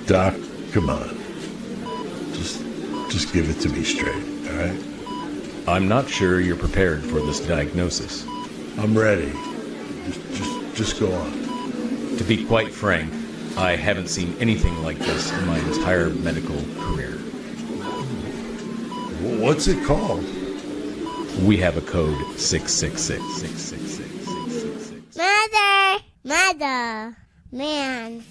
Doc, come on. Just give it to me straight, all right? I'm not sure you're prepared for this diagnosis. I'm ready. Just go on. To be quite frank, I haven't seen anything like this in my entire medical career. What's it called? We have a code 666. Mother, man.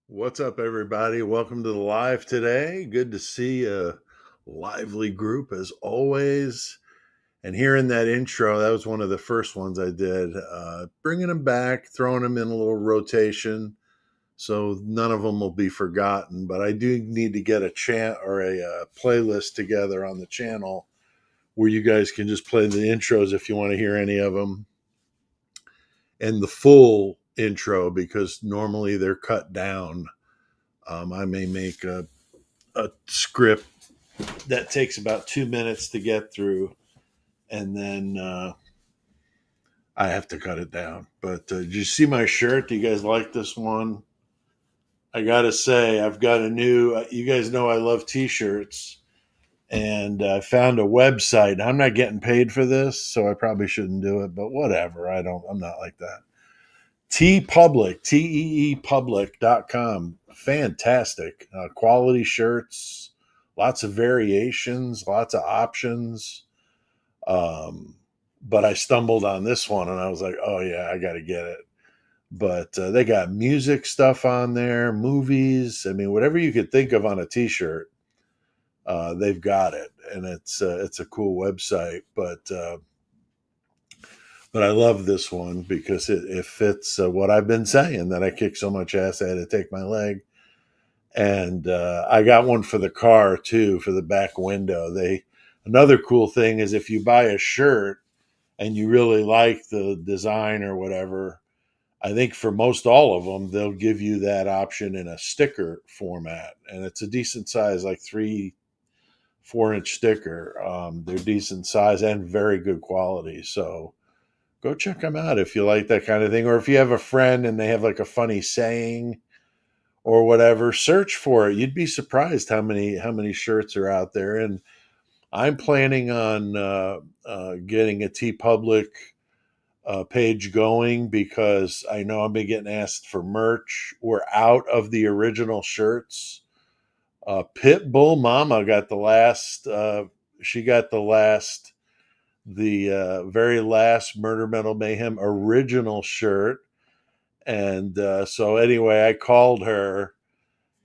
What's up, everybody? Welcome to the live today. Good to see a lively group as always. And hearing that intro, that was one of the first ones I did. Bringing them back, throwing them in a little rotation, so none of them will be forgotten. But I do need to get a chant or a playlist together on the channel where you guys can just play the intros if you want to hear any of them, and the full intro, because normally they're cut down. I may make a script that takes about 2 minutes to get through, and then I have to cut it down. But did you see my shirt? Do you guys like this one? I gotta say, I've got a new. You guys know I love T-shirts, and I found a website. I'm not getting paid for this, so I probably shouldn't do it. But whatever. I'm not like that. TeePublic, TeePublic.com. Fantastic. Quality shirts, lots of variations, lots of options. But I stumbled on this one and I was like, oh, yeah, I got to get it. But they got music stuff on there, movies. I mean, whatever you could think of on a T-shirt, they've got it. And it's a cool website. But I love this one because it fits what I've been saying, that I kick so much ass I had to take my leg. And I got one for the car too, for the back window. Another cool thing is if you buy a shirt and you really like the design or whatever, I think for most all of them, they'll give you that option in a sticker format. And it's a decent size, like 4-inch sticker. They're decent size and very good quality. So go check them out if you like that kind of thing. Or if you have a friend and they have like a funny saying or whatever, search for it. You'd be surprised how many shirts are out there. And I'm planning on getting a TeePublic page going, because I know I've been getting asked for merch. We're out of the original shirts. Pitbull Mama got the last. She got the very last Murder Metal Mayhem original shirt. And so anyway, I called her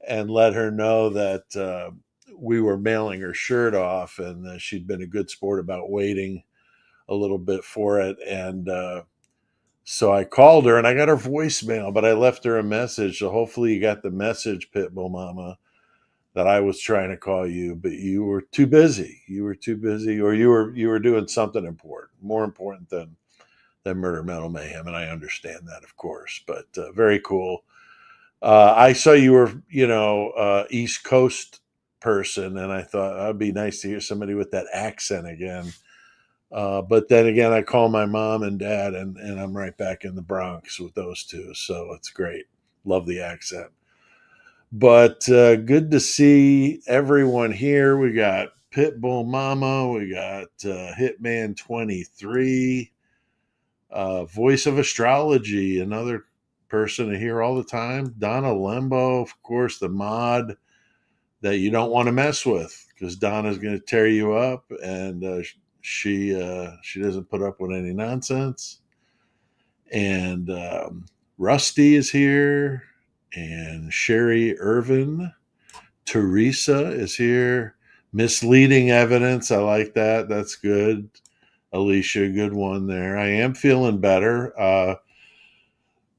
and let her know that we were mailing her shirt off, and she'd been a good sport about waiting a little bit for it. And so I called her and I got her voicemail, but I left her a message. So hopefully you got the message, Pitbull Mama, that I was trying to call you, but you were too busy. You were too busy, or you were doing something important, more important than Murder Metal Mayhem, and I understand that, of course. But very cool. I saw you were, East Coast person, and I thought it'd be nice to hear somebody with that accent again. But then again, I call my mom and dad, and I'm right back in the Bronx with those two, so it's great. Love the accent. But good to see everyone here. We got Pitbull Mama, we got Hitman 23, Voice of Astrology, another person here all the time. Donna Lembo, of course, the mod that you don't want to mess with, because Donna's going to tear you up, and she doesn't put up with any nonsense. And Rusty is here, and Sherry Irvin. Teresa is here. Misleading evidence. I like that. That's good. Alicia, good one there. I am feeling better.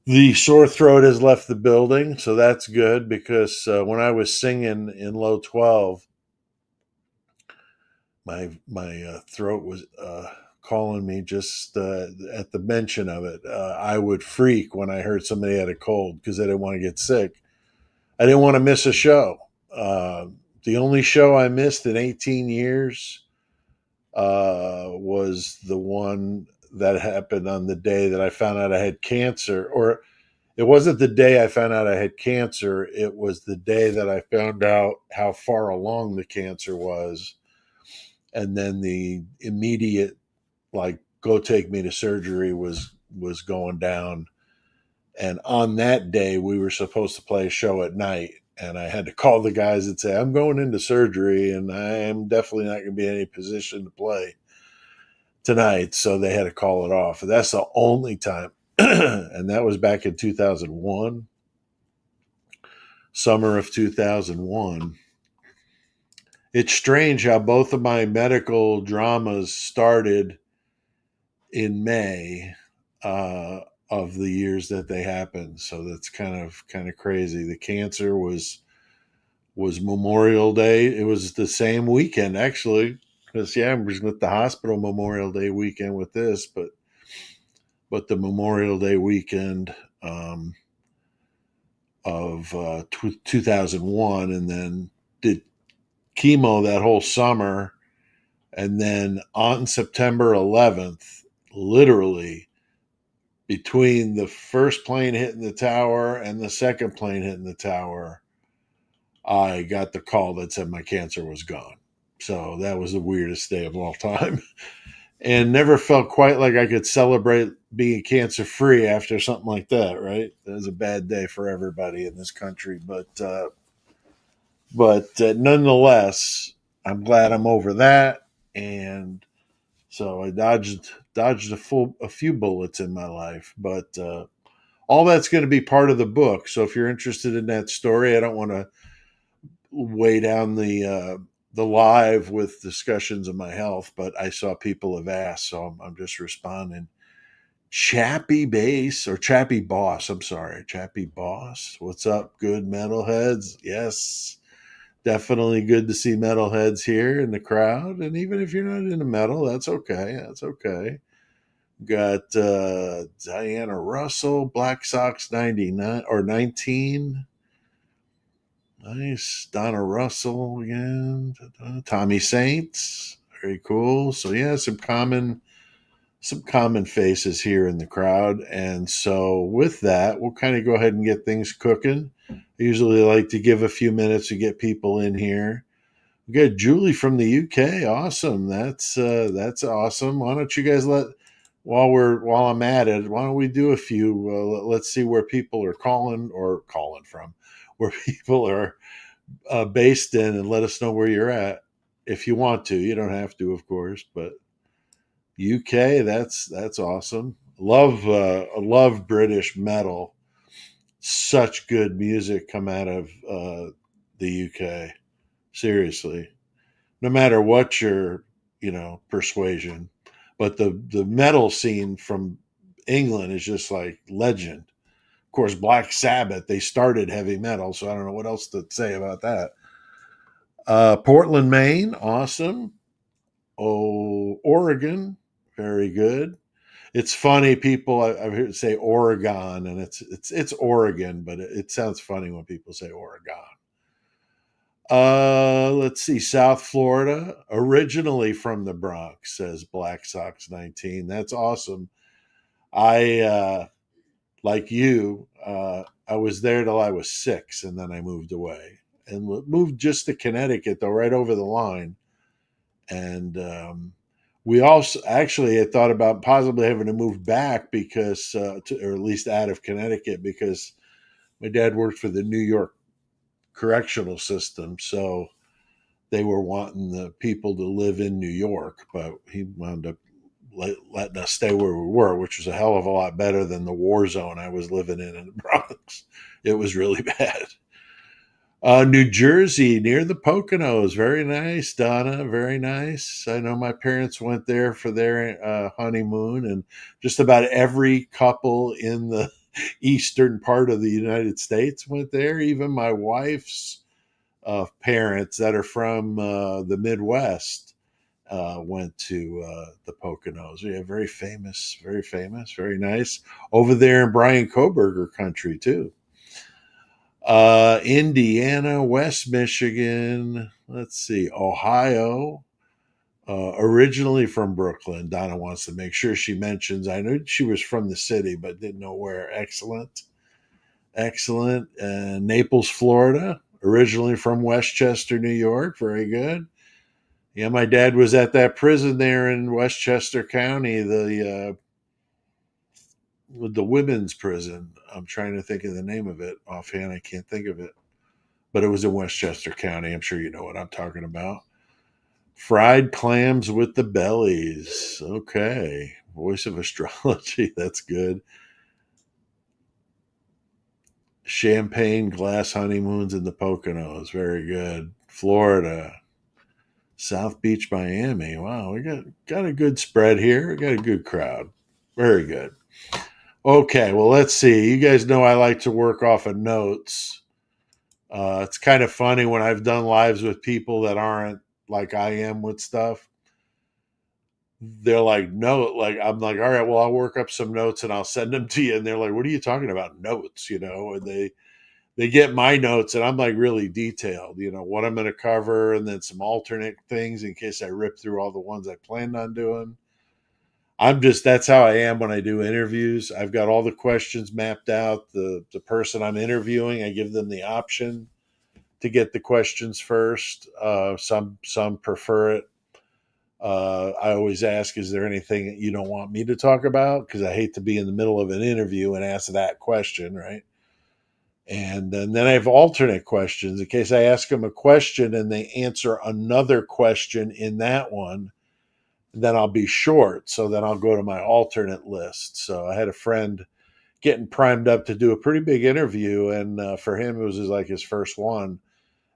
The sore throat has left the building, so that's good, because when I was singing in low 12, my throat was calling me just at the mention of it. I would freak when I heard somebody had a cold, because I didn't want to get sick. I didn't want to miss a show. The only show I missed in 18 years was the one that happened on the day that I found out I had cancer. Or it wasn't the day I found out I had cancer. It was the day that I found out how far along the cancer was. And then the immediate, like, go take me to surgery was going down. And on that day, we were supposed to play a show at night. And I had to call the guys and say, I'm going into surgery and I am definitely not going to be in any position to play tonight. So they had to call it off. And that's the only time. And that was back in 2001, summer of 2001. It's strange how both of my medical dramas started in May. Of the years that they happened. So that's kind of crazy. The cancer was Memorial Day. It was the same weekend actually. Because I was at the hospital Memorial Day weekend with this, but the Memorial Day weekend of 2001, and then did chemo that whole summer, and then on September 11th, literally between the first plane hitting the tower and the second plane hitting the tower, I got the call that said my cancer was gone. So that was the weirdest day of all time. And never felt quite like I could celebrate being cancer free after something like that, right? That was a bad day for everybody in this country. But nonetheless, I'm glad I'm over that. And so I dodged a few bullets in my life, but all that's going to be part of the book. So if you're interested in that story, I don't want to weigh down the live with discussions of my health, but I saw people have asked, so I'm just responding. Chappy Bass or Chappy Boss, I'm sorry, Chappy Boss. What's up, good metalheads? Yes, definitely good to see metalheads here in the crowd. And even if you're not into metal, that's okay. That's okay. Got Diana Russell, Black Sox 99 or 19. Nice. Donna Russell again. Tommy Saints. Very cool. So yeah, some common faces here in the crowd. And so with that, we'll kind of go ahead and get things cooking. I usually like to give a few minutes to get people in here. We got Julie from the UK. Awesome. That's awesome. Why don't you guys while I'm at it, why don't we do a few? Let's see where people are calling from, where people are based in, and let us know where you're at if you want to. You don't have to, of course, but UK, that's awesome. Love British metal. Such good music come out of the UK. Seriously, no matter what your persuasion, but the metal scene from England is just like legend. Of course, Black Sabbath, they started heavy metal, so I don't know what else to say about that. Portland, Maine, awesome. Oh, Oregon, very good. It's funny, people I've heard say Oregon, and it's Oregon, but it sounds funny when people say Oregon. Let's see, South Florida, originally from the Bronx, says Black Sox 19. That's awesome. I like you, I was there till I was 6, and then I moved away and moved just to Connecticut, though, right over the line. And we also actually had thought about possibly having to move back because, or at least out of Connecticut, because my dad worked for the New York correctional system. So they were wanting the people to live in New York, but he wound up letting us stay where we were, which was a hell of a lot better than the war zone I was living in the Bronx. It was really bad. New Jersey, near the Poconos. Very nice, Donna. Very nice. I know my parents went there for their honeymoon, and just about every couple in the eastern part of the United States went there. Even my wife's parents that are from the Midwest went to the Poconos. Yeah, very famous, very nice. Over there in Brian Koberger country, too. Indiana, West Michigan. Let's see, Ohio. Originally from Brooklyn. Donna wants to make sure she mentions. I knew she was from the city, but didn't know where. Excellent. Excellent. Naples, Florida. Originally from Westchester, New York. Very good. Yeah, my dad was at that prison there in Westchester County, the women's prison. I'm trying to think of the name of it offhand. I can't think of it, but it was in Westchester County. I'm sure you know what I'm talking about. Fried clams with the bellies. Okay. Voice of astrology. That's good. Champagne glass honeymoons in the Poconos. Very good. Florida. South Beach, Miami. Wow, we got a good spread here. We got a good crowd. Very good. Okay, well, let's see. You guys know I like to work off of notes. It's kind of funny when I've done lives with people that aren't like I am with stuff. They're like, no, like I'm like, all right, well, I'll work up some notes and I'll send them to you. And they're like, what are you talking about? Notes, And they get my notes and I'm like really detailed, what I'm going to cover and then some alternate things in case I rip through all the ones I planned on doing. That's how I am when I do interviews. I've got all the questions mapped out. The person I'm interviewing, I give them the option to get the questions first. Some prefer it. I always ask, is there anything that you don't want me to talk about? Because I hate to be in the middle of an interview and ask that question, right? And then I have alternate questions in case I ask them a question and they answer another question in that one. Then I'll be short. So then I'll go to my alternate list. So I had a friend getting primed up to do a pretty big interview. And for him, it was like his first one.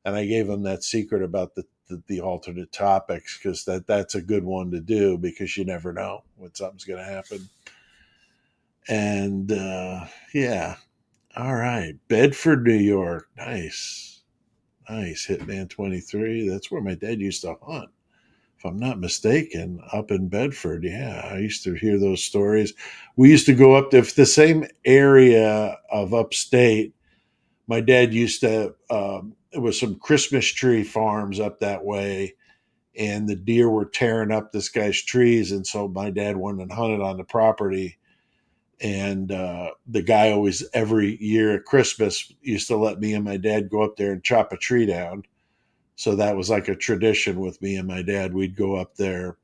And I gave him that secret about the alternate topics because that's a good one to do because you never know when something's going to happen. And yeah. All right. Bedford, New York. Nice. Nice. Hitman 23. That's where my dad used to hunt. If I'm not mistaken, up in Bedford. Yeah. I used to hear those stories. We used to go up to the same area of upstate. My dad used to, it was some Christmas tree farms up that way. And the deer were tearing up this guy's trees. And so my dad went and hunted on the property. And the guy always, every year at Christmas, used to let me and my dad go up there and chop a tree down. So that was like a tradition with me and my dad. We'd go up there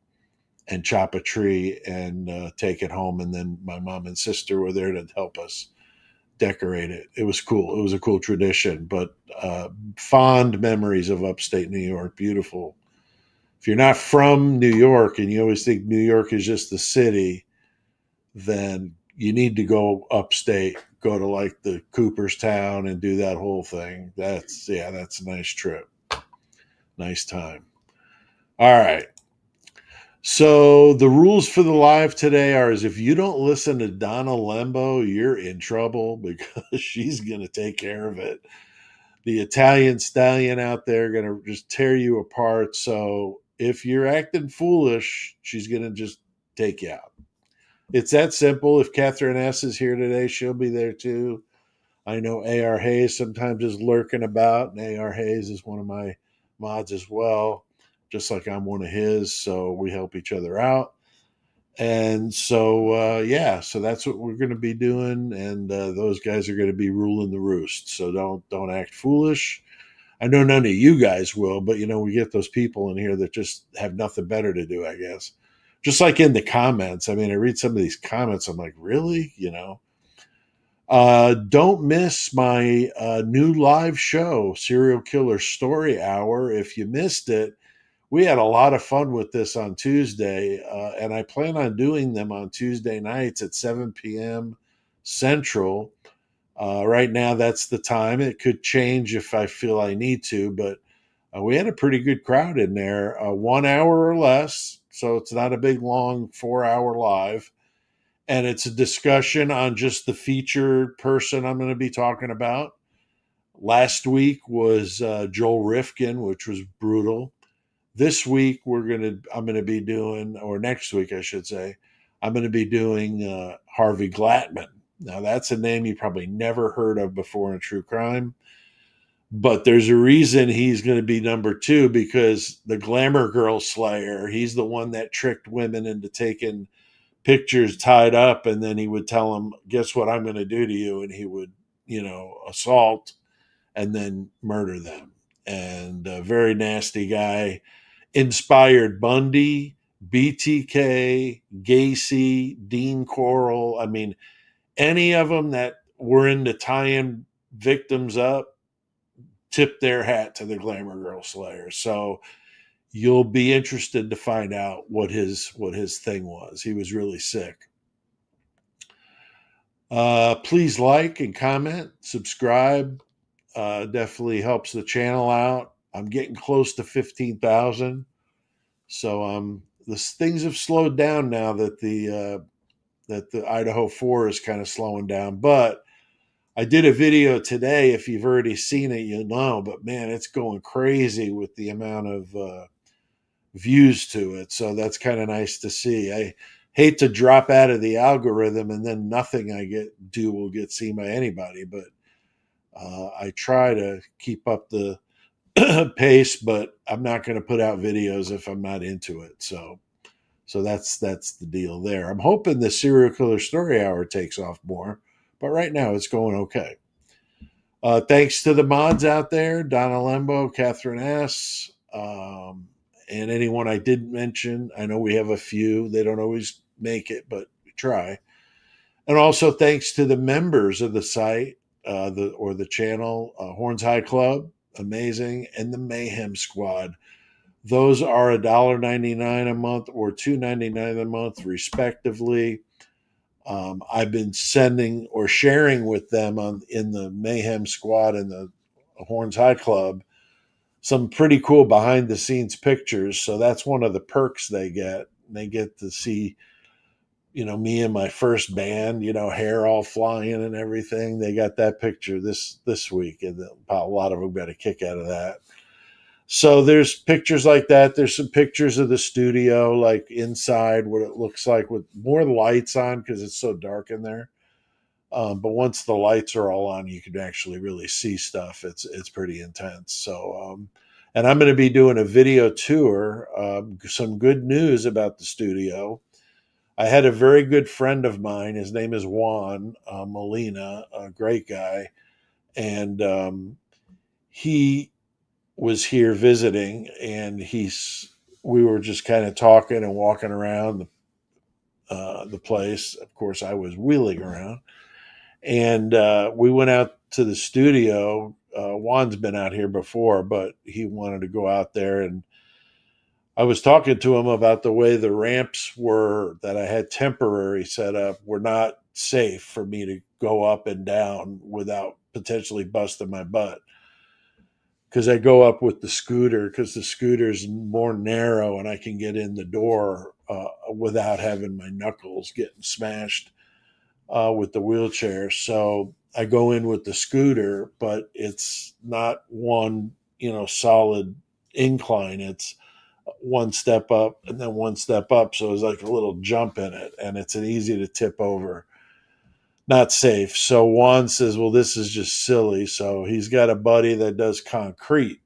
and chop a tree and take it home. And then my mom and sister were there to help us decorate it. It was cool. It was a cool tradition, but fond memories of upstate New York. Beautiful. If you're not from New York and you always think New York is just the city, then you need to go upstate, go to like the Cooperstown and do that whole thing. That's a nice trip. Nice time. All right. So the rules for the live today are is if you don't listen to Donna Lembo, you're in trouble because she's going to take care of it. The Italian stallion out there going to just tear you apart. So if you're acting foolish, she's going to just take you out. It's that simple. If Catherine S. is here today, she'll be there too. I know A.R. Hayes sometimes is lurking about, and A.R. Hayes is one of my mods as well, just like I'm one of his. So we help each other out. And so, so that's what we're going to be doing. And those guys are going to be ruling the roost. So don't act foolish. I know none of you guys will, but we get those people in here that just have nothing better to do, I guess. Just like in the comments. I mean, I read some of these comments. I'm like, really? Don't miss my new live show, Serial Killer Story Hour. If you missed it, we had a lot of fun with this on Tuesday, and I plan on doing them on Tuesday nights at 7 p.m. Central. Right now, that's the time. It could change if I feel I need to, but we had a pretty good crowd in there, 1 hour or less. So it's not a big, long 4-hour live. And it's a discussion on just the featured person I'm going to be talking about. Last week was Joel Rifkin, which was brutal. This week I'm going to be doing, or next week I should say, I'm going to be doing Harvey Glattman. Now, that's a name you probably never heard of before in true crime, but there's a reason he's going to be number two, because the Glamour Girl Slayer, he's the one that tricked women into taking pictures tied up, and then he would tell them, guess what I'm going to do to you? And he would, assault and then murder them. And a very nasty guy. Inspired Bundy, BTK, Gacy, Dean Coral. I mean, any of them that were into tying victims up tipped their hat to the Glamour Girl Slayer. So you'll be interested to find out what his thing was. He was really sick. Please like and comment, subscribe. Definitely helps the channel out. I'm getting close to 15,000. So things have slowed down now that the Idaho 4 is kind of slowing down. But I did a video today. If you've already seen it, you know. But man, it's going crazy with the amount of views to it. So that's kind of nice to see. I hate to drop out of the algorithm and then nothing I do will get seen by anybody. But I try to keep up the pace, but I'm not going to put out videos if I'm not into it. So that's the deal there. I'm hoping the serial killer story hour takes off more, but right now it's going okay. Thanks to the mods out there, Donna Lembo, Catherine S., and anyone I didn't mention. I know we have a few. They don't always make it, but we try. And also thanks to the members of the site, the channel, Horns High Club, amazing, and the Mayhem Squad. Those are $1.99 a month or $2.99 a month, respectively. I've been sending or sharing with them in the Mayhem Squad and the Horns High Club some pretty cool behind the scenes pictures. So that's one of the perks they get. They get to see, me and my first band, hair all flying and everything. They got that picture this week, and a lot of them got a kick out of that. So there's pictures like that. There's some pictures of the studio, like inside, what it looks like with more lights on because it's so dark in there. But once the lights are all on, you can actually really see stuff. It's pretty intense. So, and I'm going to be doing a video tour. Some good news about the studio. I had a very good friend of mine. His name is Juan Molina, a great guy, and he was here visiting, and we were just kind of talking and walking around the place. Of course, I was wheeling around, and we went out to the studio. Juan's been out here before, but he wanted to go out there, and I was talking to him about the way the ramps were that I had temporary set up were not safe for me to go up and down without potentially busting my butt. Because I go up with the scooter, because the scooter's more narrow and I can get in the door without having my knuckles getting smashed with the wheelchair. So I go in with the scooter, but it's not one, solid incline. It's one step up and then one step up. So it's like a little jump in it, and it's an easy to tip over. Not safe. So Juan says, well, this is just silly. So he's got a buddy that does concrete,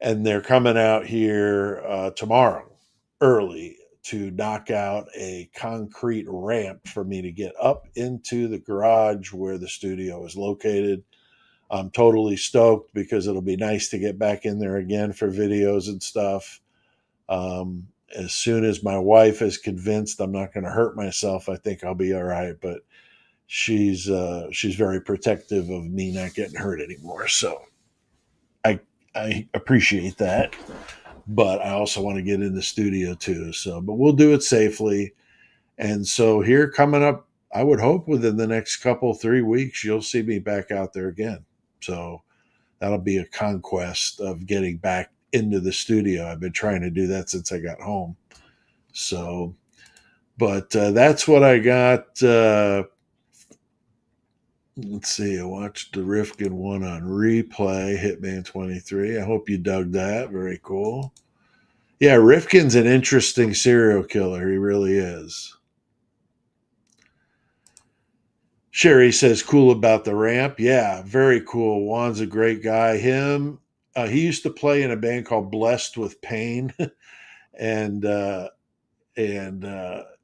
and they're coming out here tomorrow early to knock out a concrete ramp for me to get up into the garage where the studio is located. I'm totally stoked because it'll be nice to get back in there again for videos and stuff. As soon as my wife is convinced I'm not going to hurt myself, I think I'll be all right. But she's very protective of me not getting hurt anymore. So I appreciate that. But I also want to get in the studio too. So, but we'll do it safely. And so here coming up, I would hope within the next 3 weeks, you'll see me back out there again. So that'll be a conquest of getting back into the studio. I've been trying to do that since I got home. So, but that's what I got. Let's see. I watched the Rifkin one on replay, Hitman 23. I hope you dug that. Very cool. Yeah, Rifkin's an interesting serial killer. He really is. Sherry says, cool about the ramp. Yeah, very cool. Juan's a great guy. He used to play in a band called Blessed with Pain, and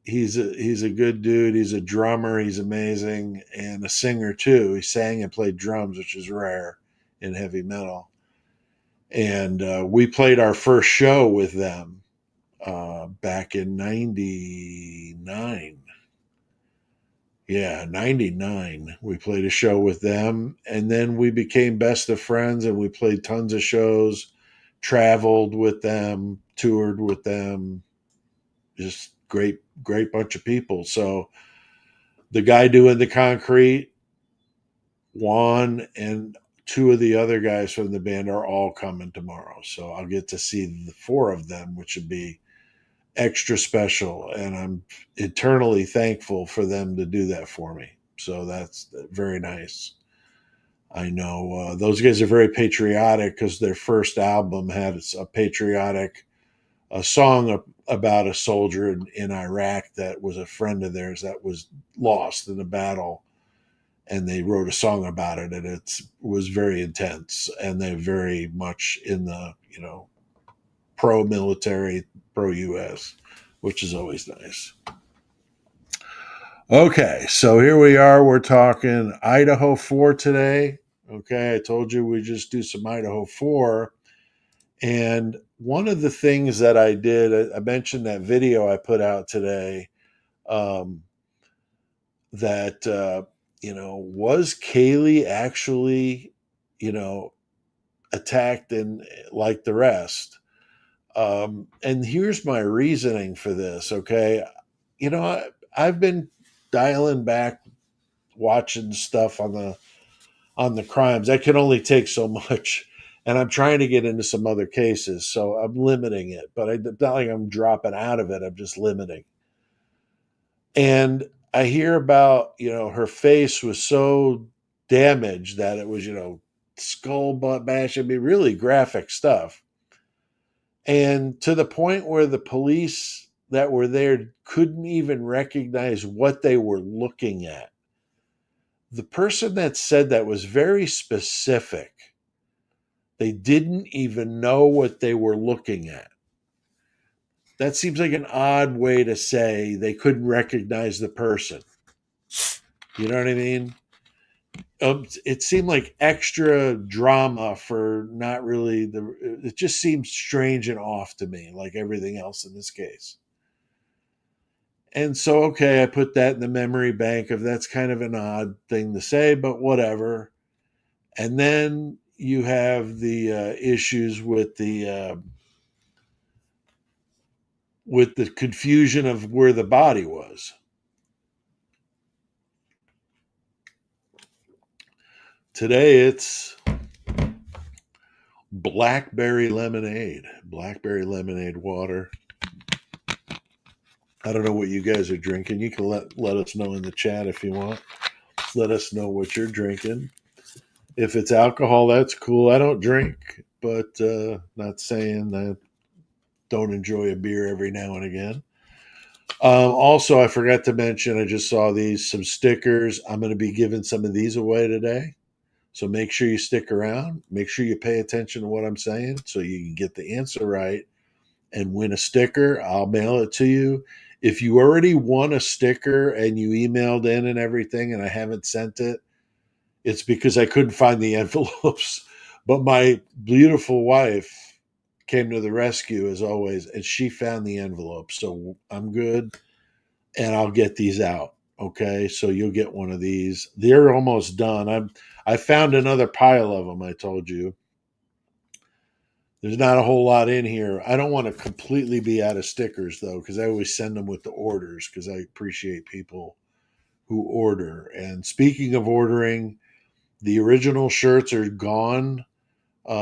he's a good dude. He's a drummer. He's amazing, and a singer too. He sang and played drums, which is rare in heavy metal. And we played our first show with them back in '99. Yeah, 99. We played a show with them, and then we became best of friends, and we played tons of shows, traveled with them, toured with them. Just great bunch of people. So the guy doing the concrete, Juan, and two of the other guys from the band are all coming tomorrow. So I'll get to see the four of them, which would be extra special. And I'm eternally thankful for them to do that for me. So that's very nice. I know those guys are very patriotic because their first album had a patriotic a song about a soldier in Iraq that was a friend of theirs that was lost in a battle, and they wrote a song about it, and it was very intense, and they're very much in the pro military, pro U.S., which is always nice. Okay, so here we are. We're talking Idaho 4 today. Okay, I told you we just do some Idaho 4. And one of the things that I did, I mentioned that video I put out today, that, was Kaylee actually, attacked and like the rest? And here's my reasoning for this. Okay. I've been dialing back, watching stuff on the crimes. I can only take so much, and I'm trying to get into some other cases, so I'm limiting it. But it's not like I'm dropping out of it. I'm just limiting. And I hear about her face was so damaged that it was skull butt bash. I mean, really graphic stuff. And to the point where the police that were there couldn't even recognize what they were looking at. The person that said that was very specific. They didn't even know what they were looking at. That seems like an odd way to say they couldn't recognize the person. You know what I mean? It seemed like extra drama for not really it just seems strange and off to me, like everything else in this case. And so, okay, I put that in the memory bank of that's kind of an odd thing to say, but whatever. And then you have the issues with the confusion of where the body was. Today it's blackberry lemonade water. I don't know what you guys are drinking. You can let us know in the chat if you want. Let us know what you're drinking. If it's alcohol, that's cool. I don't drink, but not saying I don't enjoy a beer every now and again. Also, I forgot to mention, I just saw some stickers. I'm going to be giving some of these away today. So make sure you stick around. Make sure you pay attention to what I'm saying so you can get the answer right and win a sticker. I'll mail it to you. If you already won a sticker and you emailed in and everything and I haven't sent it, it's because I couldn't find the envelopes. But my beautiful wife came to the rescue as always, and she found the envelope. So I'm good, and I'll get these out. Okay, so you'll get one of these. They're almost done. I found another pile of them. I told you. There's not a whole lot in here. I don't want to completely be out of stickers though, because I always send them with the orders because I appreciate people who order. And speaking of ordering, the original shirts are gone.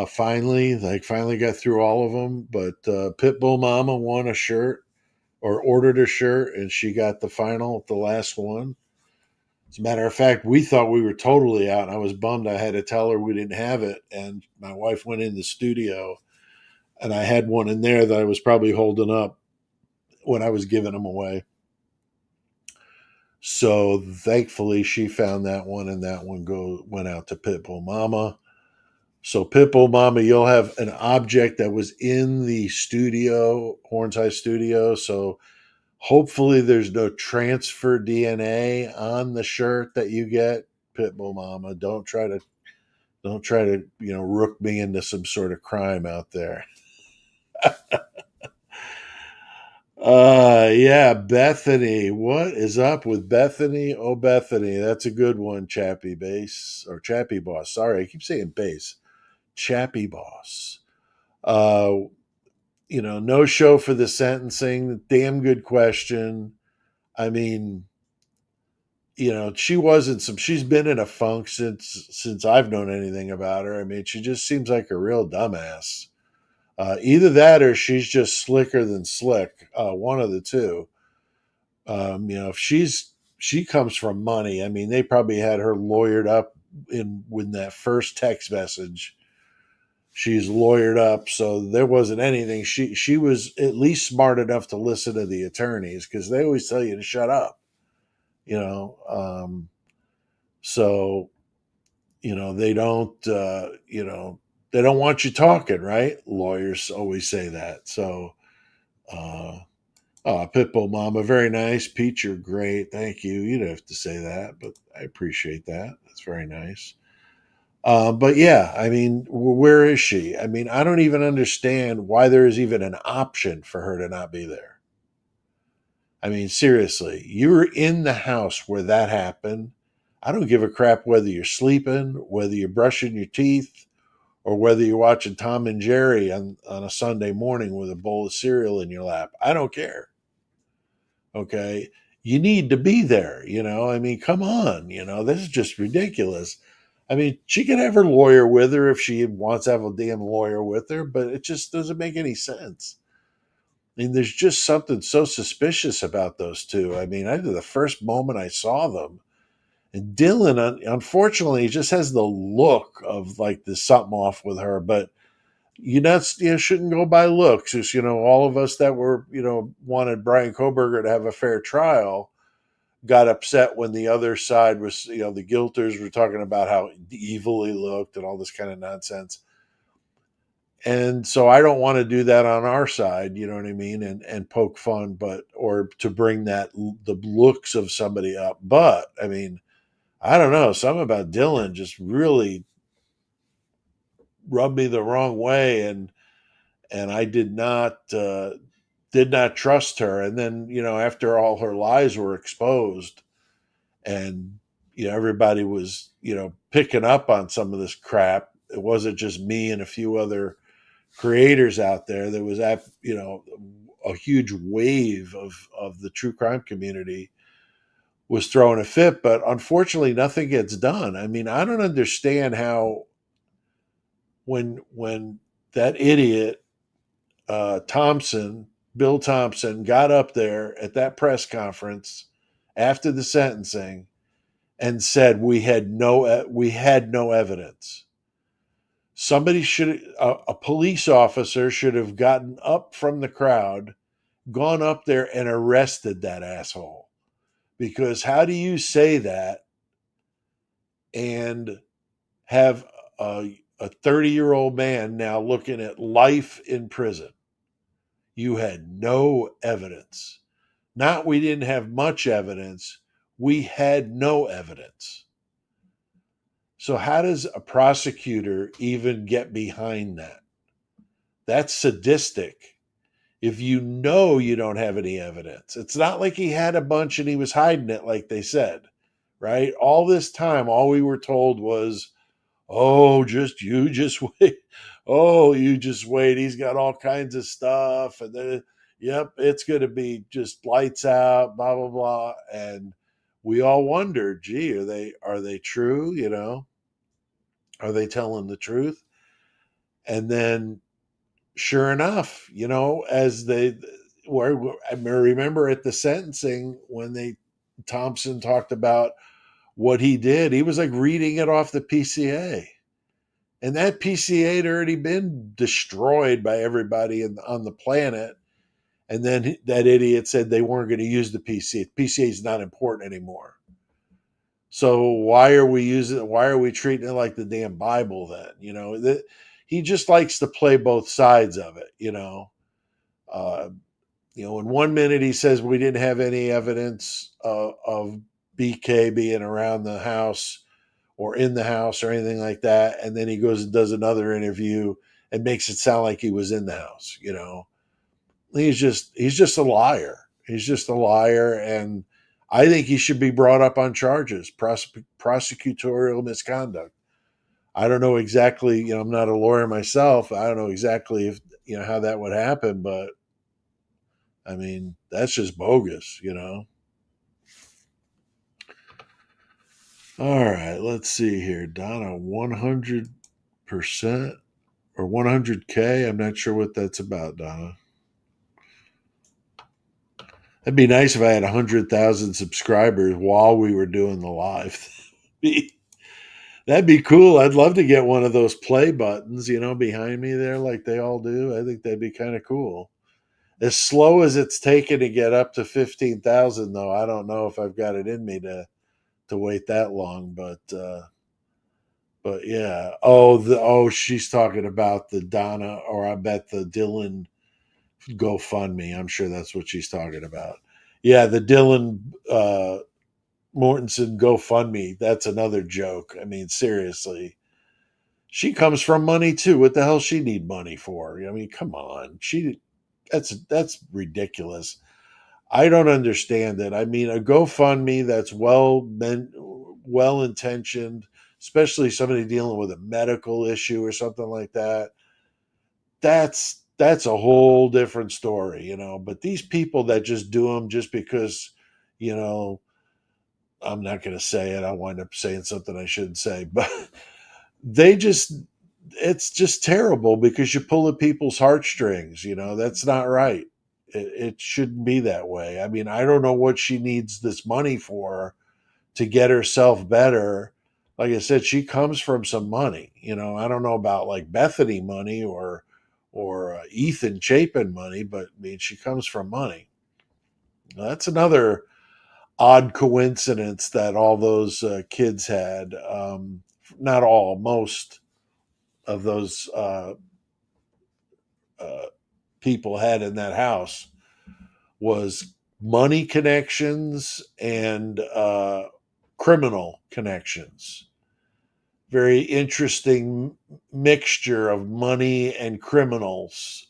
Finally got through all of them. But Pitbull Mama won a shirt or ordered a shirt, and she got the last one. As a matter of fact, we thought we were totally out, and I was bummed. I had to tell her we didn't have it, and my wife went in the studio, and I had one in there that I was probably holding up when I was giving them away. So thankfully she found that one, and that one went out to Pitbull Mama. So Pitbull Mama, you'll have an object that was in the studio, Horns High Studio. So hopefully there's no transfer DNA on the shirt that you get. Pitbull Mama, don't try to rook me into some sort of crime out there. Yeah, Bethany. What is up with Bethany? Oh, Bethany, that's a good one, Chappie Bass or Chappie Boss. Sorry, I keep saying bass. Chappie Boss. Uh, no show for the sentencing. Damn good question. I mean, she's been in a funk since I've known anything about her. I mean, she just seems like a real dumbass. Either that or she's just slicker than slick. One of the two. If she comes from money, I mean, they probably had her lawyered up in when that first text message. She's lawyered up, so there wasn't anything. She was at least smart enough to listen to the attorneys because they always tell you to shut up. You know, so they don't. They don't want you talking, right? Lawyers always say that. So. Pitbull Mama, very nice. Peach, you're great. Thank you. You don't have to say that, but I appreciate that. That's very nice. But yeah, I mean, where is she? I mean, I don't even understand why there is even an option for her to not be there. I mean, seriously, you were in the house where that happened. I don't give a crap whether you're sleeping, whether you're brushing your teeth, or whether you're watching Tom and Jerry on a Sunday morning with a bowl of cereal in your lap. I don't care. Okay. You need to be there. I mean, come on. This is just ridiculous. I mean, she can have her lawyer with her if she wants to have a damn lawyer with her, but it just doesn't make any sense. I mean, there's just something so suspicious about those two. I mean, I did the first moment I saw them. And Dylan, unfortunately, just has the look of like there's something off with her, but shouldn't go by looks. Just all of us that were wanted Brian Koberger to have a fair trial got upset when the other side was the guilters were talking about how evil he looked and all this kind of nonsense. And so I don't want to do that on our side, you know what I mean, and poke fun, or to bring the looks of somebody up. But I mean, I don't know, something about Dylan just really rubbed me the wrong way, and I did not trust her. And then, after all her lies were exposed and, everybody was, picking up on some of this crap, it wasn't just me and a few other creators out there. There was, a huge wave of the true crime community was throwing a fit, but unfortunately nothing gets done. I mean, I don't understand how when that idiot Bill Thompson, got up there at that press conference after the sentencing and said we had no evidence. A police officer should have gotten up from the crowd, gone up there and arrested that asshole. Because how do you say that and have a 30-year-old man now looking at life in prison? You had no evidence. Not we didn't have much evidence, we had no evidence. So, how does a prosecutor even get behind that? That's sadistic. If you know you don't have any evidence, it's not like he had a bunch and he was hiding it like they said, right? All this time, all we were told was, oh, you just wait. Oh, you just wait. He's got all kinds of stuff. And then, yep, it's going to be just lights out, blah, blah, blah. And we all wondered, gee, are they true? Are they telling the truth? And then sure enough, as they were, I remember at the sentencing when Thompson talked about what he did, he was like reading it off the PCA. And that PCA had already been destroyed by everybody on the planet. And then that idiot said they weren't going to use the PCA. PCA is not important anymore. So why are we using it? Why are we treating it like the damn Bible then? He just likes to play both sides of it. Uh, in 1 minute he says we didn't have any evidence of BK being around the house or in the house or anything like that, and then he goes and does another interview and makes it sound like he was in the house. He's just a liar. He's just a liar, and I think he should be brought up on charges, prosecutorial misconduct. I don't know exactly. I'm not a lawyer myself. I don't know exactly if how that would happen, but I mean that's just bogus. All right, let's see here. Donna, 100% or 100K. I'm not sure what that's about, Donna. It'd be nice if I had 100,000 subscribers while we were doing the live. That'd be cool. I'd love to get one of those play buttons, behind me there like they all do. I think that'd be kind of cool. As slow as it's taken to get up to 15,000, though, I don't know if I've got it in me to wait that long. But yeah. She's talking about the Donna, or I bet the Dylan GoFundMe. I'm sure that's what she's talking about. Yeah, the Dylan Mortensen GoFundMe. That's another joke. I mean, seriously. She comes from money too. What the hell she need money for? I mean, come on. That's ridiculous. I don't understand it. I mean, a GoFundMe that's well intentioned, especially somebody dealing with a medical issue or something like that. That's a whole different story. But these people that just do them just because, you know, I'm not going to say it. I'll wind up saying something I shouldn't say, but they just, it's just terrible because you pull at people's heartstrings. That's not right. It shouldn't be that way. I mean, I don't know what she needs this money for to get herself better. Like I said, she comes from some money. I don't know about like Bethany money or Ethan Chapin money, but I mean, she comes from money. That's another odd coincidence that all those kids had. Not all, most of those uh, people had in that house was money connections and criminal connections. Very interesting mixture of money and criminals.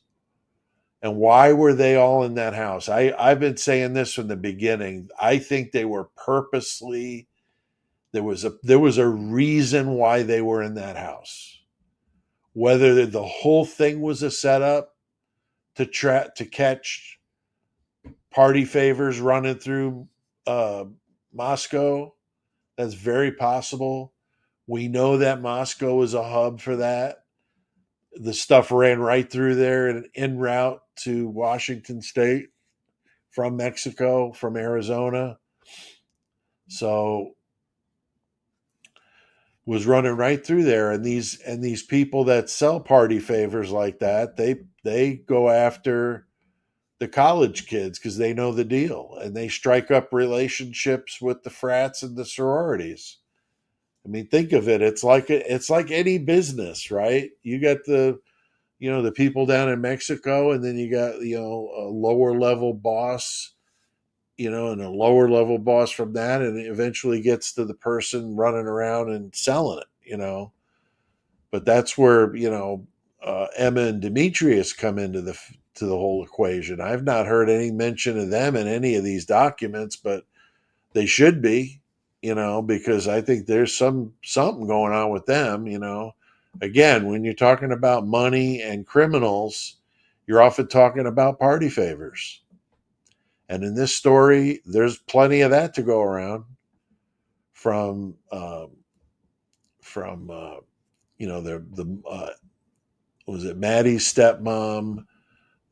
And why were they all in that house? I've been saying this from the beginning. I think they were purposely, there was a reason why they were in that house. Whether the whole thing was a setup to catch party favors running through Moscow, that's very possible. We know that Moscow is a hub for that. The stuff ran right through there and en route to Washington State from Mexico, from Arizona. So was running right through there, and these people that sell party favors like that, they go after the college kids because they know the deal, and they strike up relationships with the frats and the sororities. I mean, think of it. It's like any business, right? You got the people down in Mexico, and then you got a lower level boss, and a lower level boss from that, and it eventually gets to the person running around and selling it. But that's where Emma and Demetrius come into the whole equation. I've not heard any mention of them in any of these documents, but they should be, because I think there's something going on with them. Again, when you're talking about money and criminals, you're often talking about party favors. And in this story, there's plenty of that to go around from the was it Maddie's stepmom,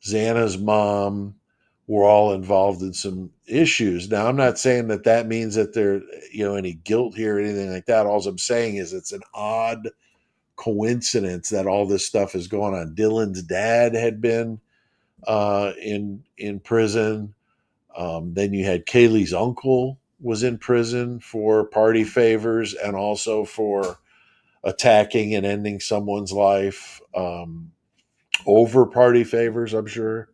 Xana's mom, were all involved in some issues. Now, I'm not saying that means that there any guilt here or anything like that. All I'm saying is it's an odd coincidence that all this stuff is going on. Dylan's dad had been in prison. Then you had Kaylee's uncle was in prison for party favors and also for attacking and ending someone's life over party favors, I'm sure.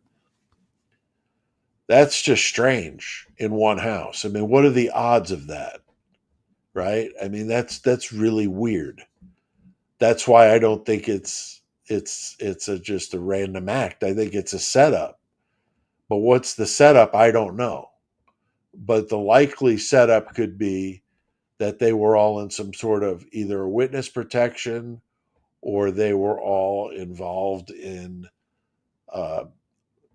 That's just strange in one house. I mean, what are the odds of that? Right? I mean, that's really weird. That's why I don't think it's just a random act. I think it's a setup. But what's the setup? I don't know. But the likely setup could be that they were all in some sort of either witness protection or they were all involved in uh,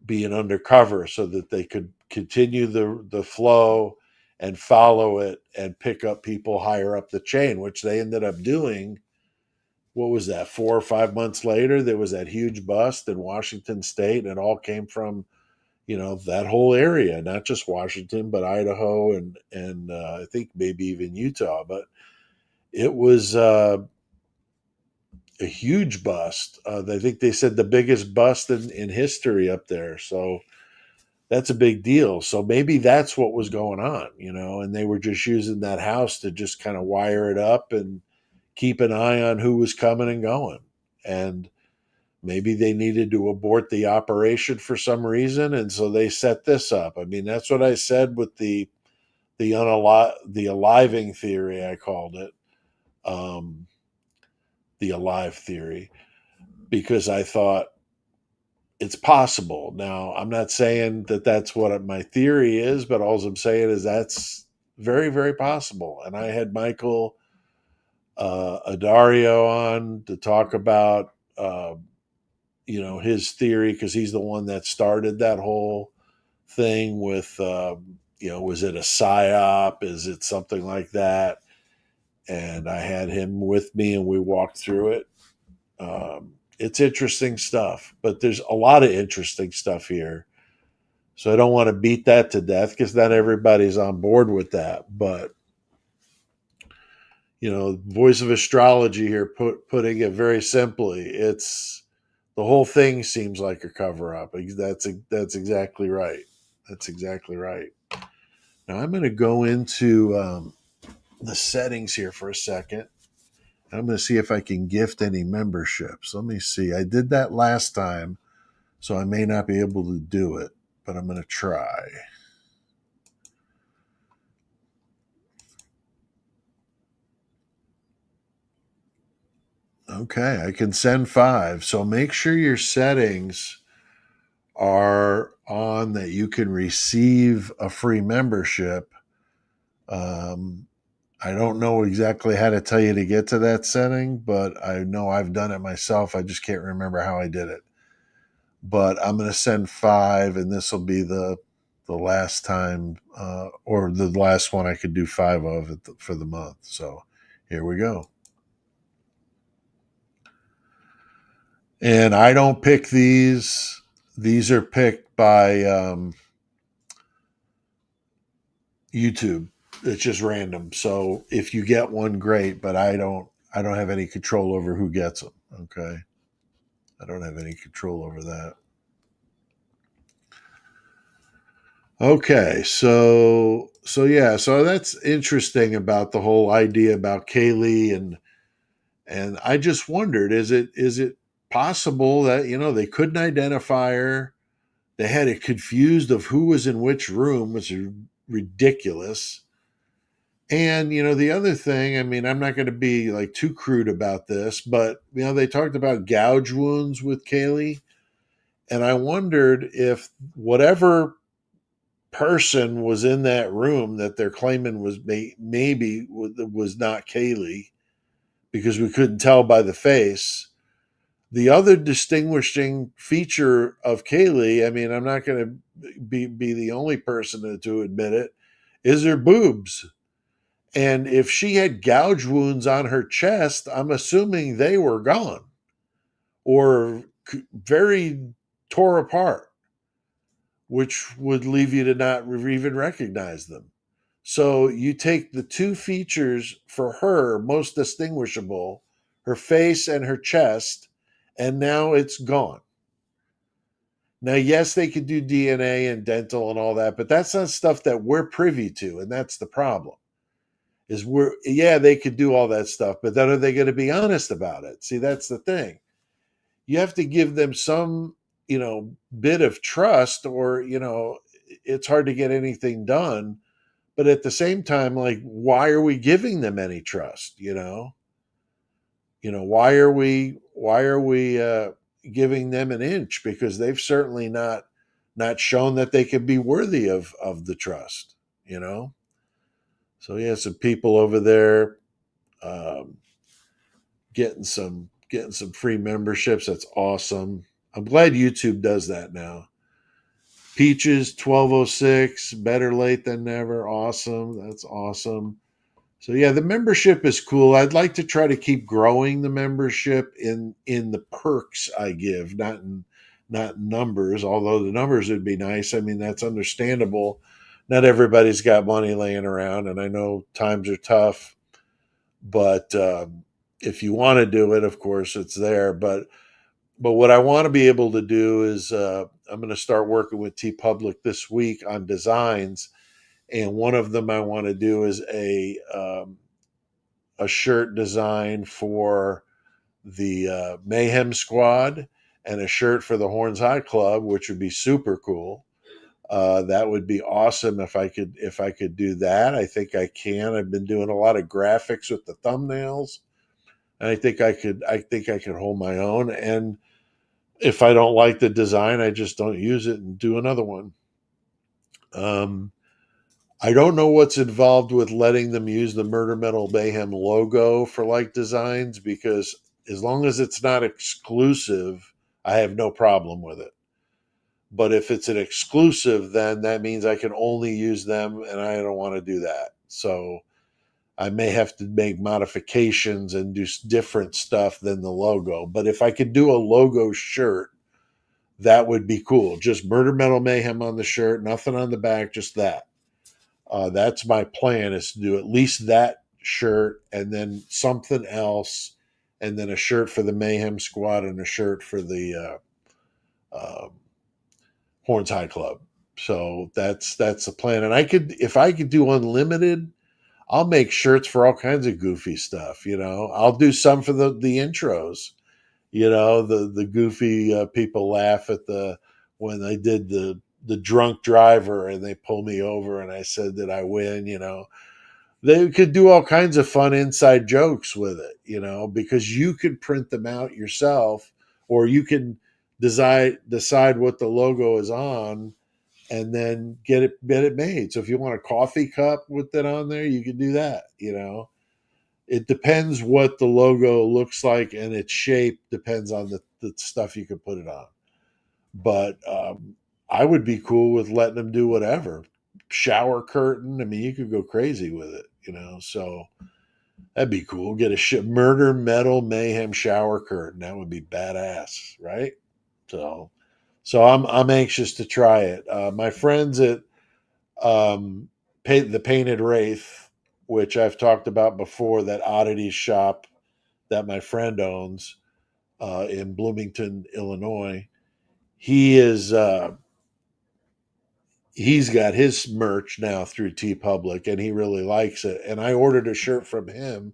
being undercover so that they could continue the flow and follow it and pick up people higher up the chain, which they ended up doing. What was that? 4 or 5 months later, there was that huge bust in Washington State, and it all came from that whole area, not just Washington, but Idaho and I think maybe even Utah. But it was a huge bust. I think they said the biggest bust in history up there. So that's a big deal. So maybe that's what was going on, and they were just using that house to just kind of wire it up and keep an eye on who was coming and going. And maybe they needed to abort the operation for some reason, and so they set this up. I mean, that's what I said with the aliving theory. I called it the alive theory because I thought it's possible. Now, I'm not saying that that's what my theory is, but all I'm saying is that's very, very possible. And I had Michael Adario on to talk about, his theory because he's the one that started that whole thing with, was it a psyop? Is it something like that? And I had him with me and we walked through it. It's interesting stuff, but there's a lot of interesting stuff here. So I don't want to beat that to death because not everybody's on board with that. But voice of astrology here, putting it very simply, it's the whole thing seems like a cover up. That's exactly right. That's exactly right. Now I'm going to go into the settings here for a second. I'm going to see if I can gift any memberships. Let me see. I did that last time, so I may not be able to do it, but I'm going to try. Okay, I can send 5. So make sure your settings are on that you can receive a free membership. I don't know exactly how to tell you to get to that setting, but I know I've done it myself. I just can't remember how I did it. But I'm going to send 5, and this will be the last time or the last one I could do 5 of for the month. So here we go. And I don't pick these. These are picked by YouTube. It's just random. So if you get one, great. But I don't have any control over who gets them. Okay, I don't have any control over that. Okay, so yeah, so that's interesting about the whole idea about Kaylee and I just wondered, is it possible that they couldn't identify her? They had it confused of who was in which room, which is ridiculous. And the other thing, I mean, I'm not going to be like too crude about this, but they talked about gouge wounds with Kaylee, and I wondered if whatever person was in that room that they're claiming was maybe was not Kaylee because we couldn't tell by the face. The other distinguishing feature of Kaylee, I mean, I'm not going to be the only person to admit it, is her boobs. And if she had gouge wounds on her chest, I'm assuming they were gone or very tore apart, which would leave you to not even recognize them. So you take the two features for her most distinguishable, her face and her chest, and now it's gone. Now, yes, they could do DNA and dental and all that, but that's not stuff that we're privy to, and that's the problem. Is we're yeah, they could do all that stuff, but then are they going to be honest about it? See, that's the thing. You have to give them some, bit of trust, or it's hard to get anything done. But at the same time, like, why are we giving them any trust? Why are we giving them an inch? Because they've certainly not shown that they can be worthy of the trust. You know. So yeah, some people over there um, getting some free memberships. That's awesome. I'm glad YouTube does that now. Peaches 1206, better late than never. Awesome. That's awesome. So yeah, the membership is cool. I'd like to try to keep growing the membership in the perks I give, not numbers, although the numbers would be nice. I mean, that's understandable. Not everybody's got money laying around, and I know times are tough, but if you want to do it, of course it's there. But what I want to be able to do is I'm going to start working with T Public this week on designs, and one of them I want to do is a shirt design for the Mayhem Squad, and a shirt for the Horns High Club, which would be super cool. That would be awesome if I could do that. I think I can. I've been doing a lot of graphics with the thumbnails, and I think I could hold my own. And if I don't like the design, I just don't use it and do another one. Um, I don't know what's involved with letting them use the Murder Metal Mayhem logo for like designs, because as long as it's not exclusive, I have no problem with it. But if it's an exclusive, then that means I can only use them, and I don't want to do that. So I may have to make modifications and do different stuff than the logo. But if I could do a logo shirt, that would be cool. Just Murder Metal Mayhem on the shirt, nothing on the back, just that. That's my plan, is to do at least that shirt, and then something else, and then a shirt for the Mayhem Squad and a shirt for the Horns High Club. So that's the plan. And if I could do unlimited, I'll make shirts for all kinds of goofy stuff. I'll do some for the intros. The goofy people laugh at the when I did the drunk driver and they pull me over and I said that I win. They could do all kinds of fun inside jokes with it. Because you could print them out yourself, or you can decide what the logo is on, and then get it made. So if you want a coffee cup with it on there, you can do that. It depends what the logo looks like, and its shape depends on the stuff you can put it on. But I would be cool with letting them do whatever. Shower curtain. I mean, you could go crazy with it. So that'd be cool. Get a Murder Metal Mayhem shower curtain. That would be badass, right? So, so I'm anxious to try it. My friends at the Painted Wraith, which I've talked about before, that oddity shop that my friend owns in Bloomington, Illinois. He is he's got his merch now through T Public, and he really likes it. And I ordered a shirt from him,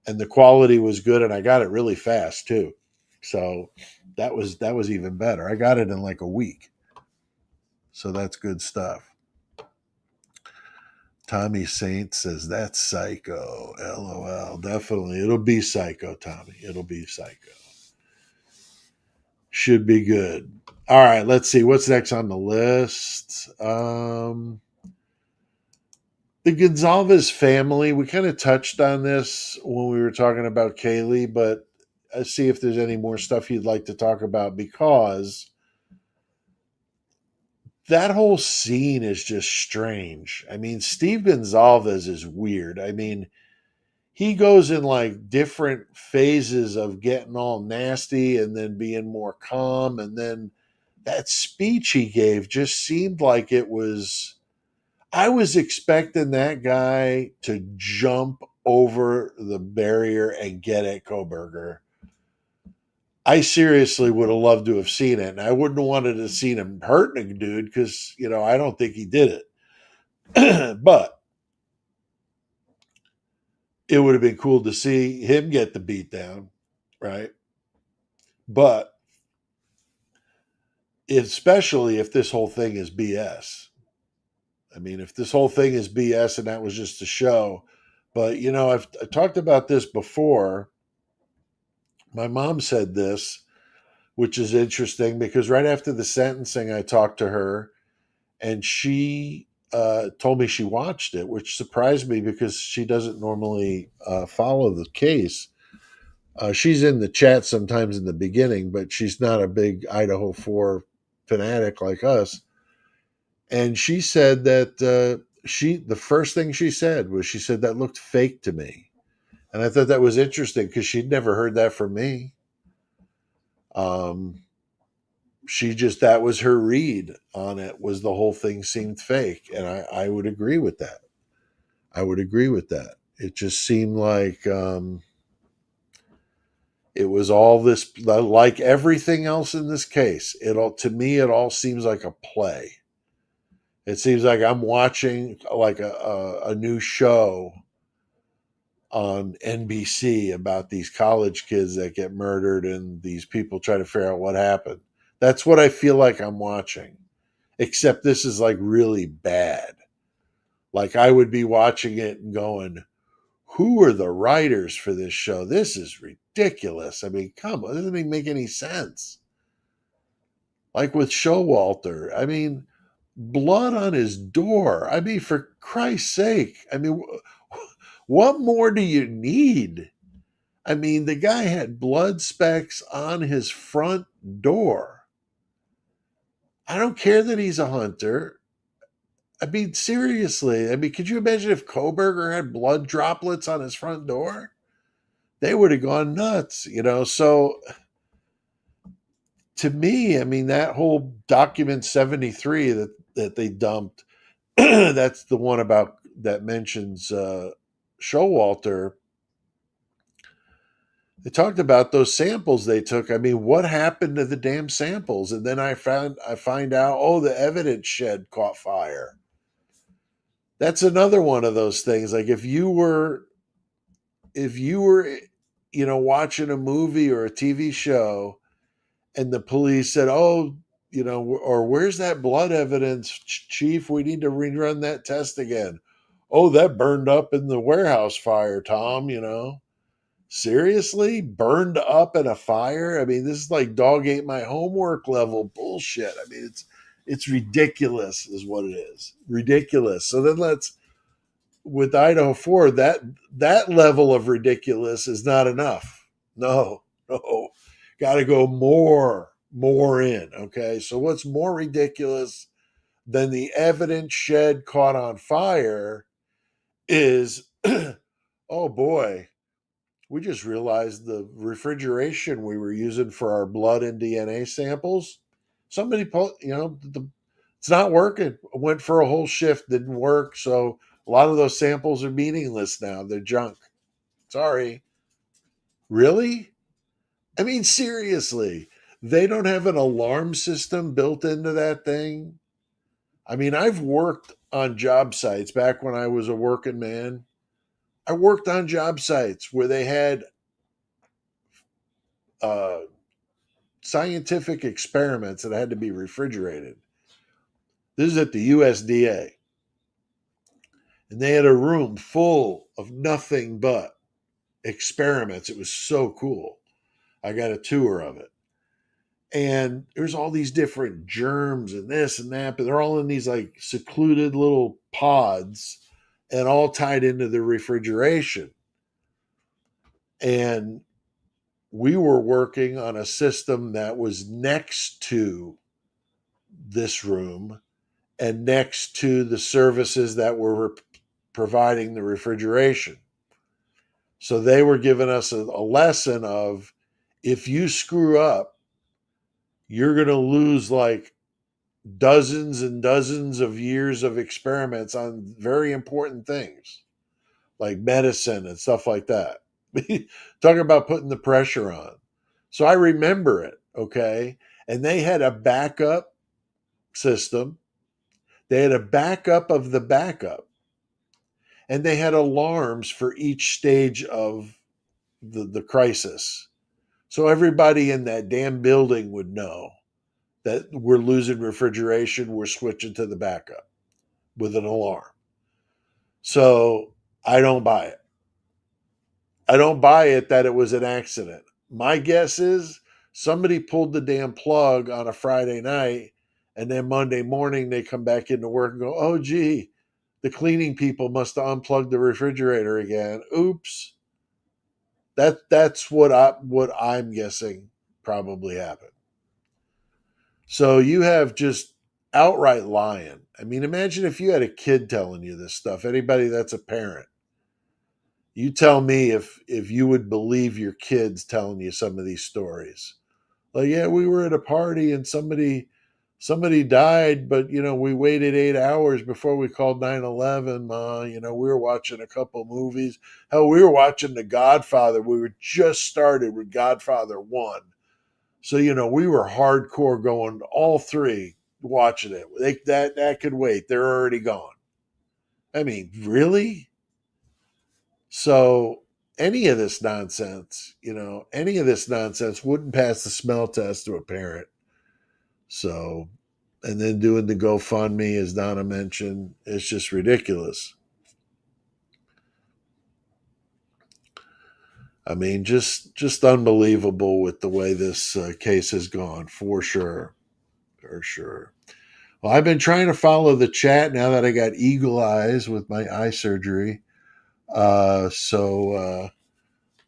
and the quality was good, and I got it really fast too. So that was even better. I got it in like a week. So that's good stuff. Tommy Saint says that's psycho. LOL. Definitely. It'll be psycho, Tommy. It'll be psycho. Should be good. All right, let's see. What's next on the list? The Gonzalez family. We kind of touched on this when we were talking about Kaylee, but let's see if there's any more stuff you'd like to talk about, because that whole scene is just strange. I mean, Steve Gonzalez is weird. I mean, he goes in like different phases of getting all nasty and then being more calm. And then that speech he gave just seemed like it was. I was expecting that guy to jump over the barrier and get at Koberger. I seriously would have loved to have seen it, and I wouldn't have wanted to have seen him hurting a dude because I don't think he did it. But it would have been cool to see him get the beat down, right? But especially if this whole thing is BS. I mean, if this whole thing is BS and that was just a show, but I talked about this before. My mom said this, which is interesting because right after the sentencing, I talked to her and she told me she watched it, which surprised me because she doesn't normally follow the case. She's in the chat sometimes in the beginning, but she's not a big Idaho 4 fanatic like us. And she said that the first thing she said was, she said that looked fake to me. And I thought that was interesting because she'd never heard that from me. Um, that was her read on it, was the whole thing seemed fake. And I would agree with that. I would agree with that. It just seemed like it was all this, like everything else in this case. To me, it all seems like a play. It seems like I'm watching like a new show on NBC about these college kids that get murdered and these people try to figure out what happened. That's what I feel like I'm watching. Except this is like really bad. Like I would be watching it and going, who are the writers for this show? This is ridiculous. I mean, come on, it doesn't even make any sense. Like with Showalter, I mean, blood on his door. I mean, for Christ's sake. I mean, what more do you need? I mean, the guy had blood specks on his front door. I don't care that he's a hunter. I mean, seriously. I mean, could you imagine if Koberger had blood droplets on his front door? They would have gone nuts. So to me, I mean, that whole document 73 that they dumped, that's the one about that mentions Showalter. They talked about those samples they took. I mean, what happened to the damn samples? And then I find out, oh, the evidence shed caught fire. That's another one of those things. Like if you were watching a movie or a TV show and the police said, "Oh, or where's that blood evidence, chief? We need to rerun that test again." "Oh, that burned up in the warehouse fire, Tom. Seriously? Burned up in a fire? I mean, this is like dog ate my homework level bullshit. I mean, it's ridiculous is what it is. Ridiculous. So then with Idaho 4, that level of ridiculous is not enough. No. No. Got to go more in, okay? So what's more ridiculous than the evidence shed caught on fire is oh boy, we just realized the refrigeration we were using for our blood and DNA samples. Somebody, it's not working. Went for a whole shift, didn't work. So a lot of those samples are meaningless now. They're junk. Sorry. Really? I mean, seriously. They don't have an alarm system built into that thing. I mean, I've worked on job sites back when I was a working man. I worked on job sites where they had uh, scientific experiments that had to be refrigerated. This is at the USDA. And they had a room full of nothing but experiments. It was so cool. I got a tour of it. And there's all these different germs and this and that, but they're all in these like secluded little pods and all tied into the refrigeration. And we were working on a system that was next to this room and next to the services that were providing the refrigeration. So they were giving us a lesson of, if you screw up, you're going to lose like dozens and dozens of years of experiments on very important things like medicine and stuff like that. Talk about putting the pressure on. So I remember it, okay? And they had a backup system. They had a backup of the backup. And they had alarms for each stage of the crisis. So everybody in that damn building would know that we're losing refrigeration, we're switching to the backup with an alarm. So I don't buy it. I don't buy it that it was an accident. My guess is somebody pulled the damn plug on a Friday night, and then Monday morning they come back into work and go, oh, gee, the cleaning people must have unplugged the refrigerator again. Oops. That's what I'm guessing probably happened. So you have just outright lying. I mean, imagine if you had a kid telling you this stuff. Anybody that's a parent, you tell me if you would believe your kids telling you some of these stories. Like, yeah, we were at a party and somebody died, but we waited 8 hours before we called 911. Ma, we were watching a couple movies. Hell, we were watching The Godfather. We were just started with Godfather 1. So, we were hardcore going all three watching it. That could wait. They're already gone. I mean, really? So any of this nonsense wouldn't pass the smell test to a parent. So, and then doing the GoFundMe, as Donna mentioned, it's just ridiculous. I mean, just unbelievable with the way this case has gone, for sure, for sure. Well, I've been trying to follow the chat now that I got eagle eyes with my eye surgery. So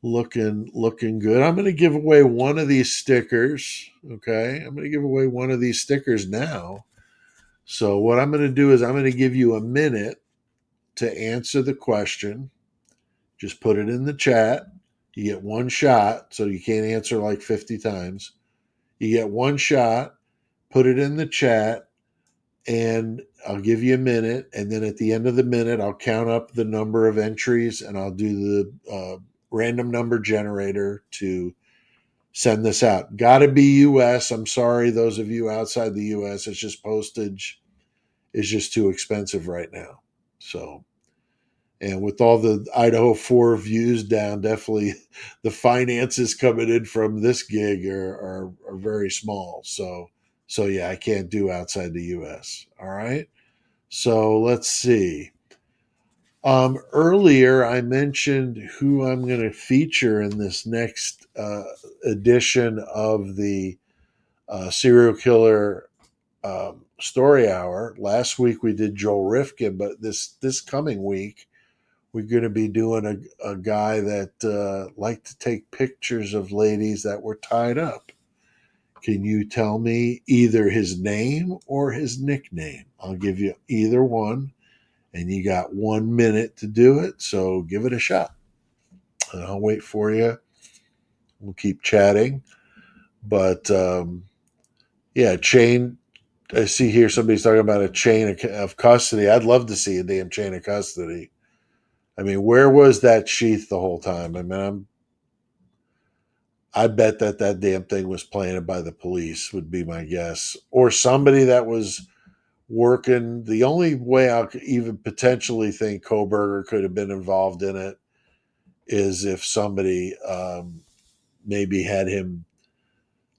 looking good. I'm going to give away one of these stickers. Okay, I'm going to give away one of these stickers now. So what I'm going to do is I'm going to give you a minute to answer the question. Just put it in the chat. You get one shot, so you can't answer like 50 times. You get one shot. Put it in the chat, and I'll give you a minute. And then at the end of the minute, I'll count up the number of entries, and I'll do the random number generator to send this out. Got to be US. I'm sorry, those of you outside the US. It's just postage is just too expensive right now. So, and with all the Idaho 4 views down, definitely the finances coming in from this gig are very small. So yeah, I can't do outside the US. All right. So let's see. Earlier, I mentioned who I'm going to feature in this next edition of the serial killer story hour. Last week we did Joel Rifkin, but this coming week we're going to be doing a guy that liked to take pictures of ladies that were tied up. Can you tell me either his name or his nickname? I'll give you either one, and you got 1 minute to do it, so give it a shot. And I'll wait for you. We'll keep chatting. But yeah, chain. I see here somebody's talking about a chain of custody. I'd love to see a damn chain of custody. I mean, where was that sheath the whole time? I mean, I bet that damn thing was planted by the police, would be my guess, or somebody that was working. The only way I could even potentially think Koberger could have been involved in it is if somebody maybe had him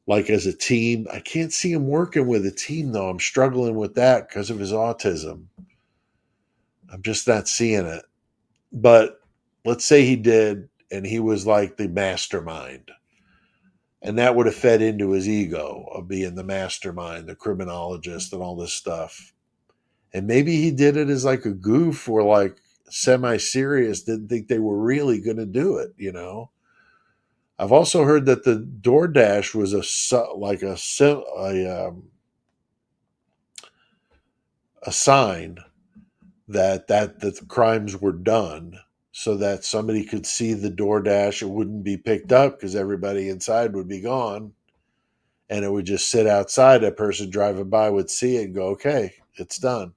like as a team. I can't see him working with a team though. I'm struggling with that because of his autism. I'm just not seeing it. But let's say he did, and he was like the mastermind. And that would have fed into his ego of being the mastermind, the criminologist, and all this stuff. And maybe he did it as like a goof or like semi-serious, didn't think they were really going to do it. I've also heard that the DoorDash was a sign that the crimes were done, so that somebody could see the DoorDash. It wouldn't be picked up because everybody inside would be gone, and it would just sit outside. A person driving by would see it and go, "Okay, it's done,"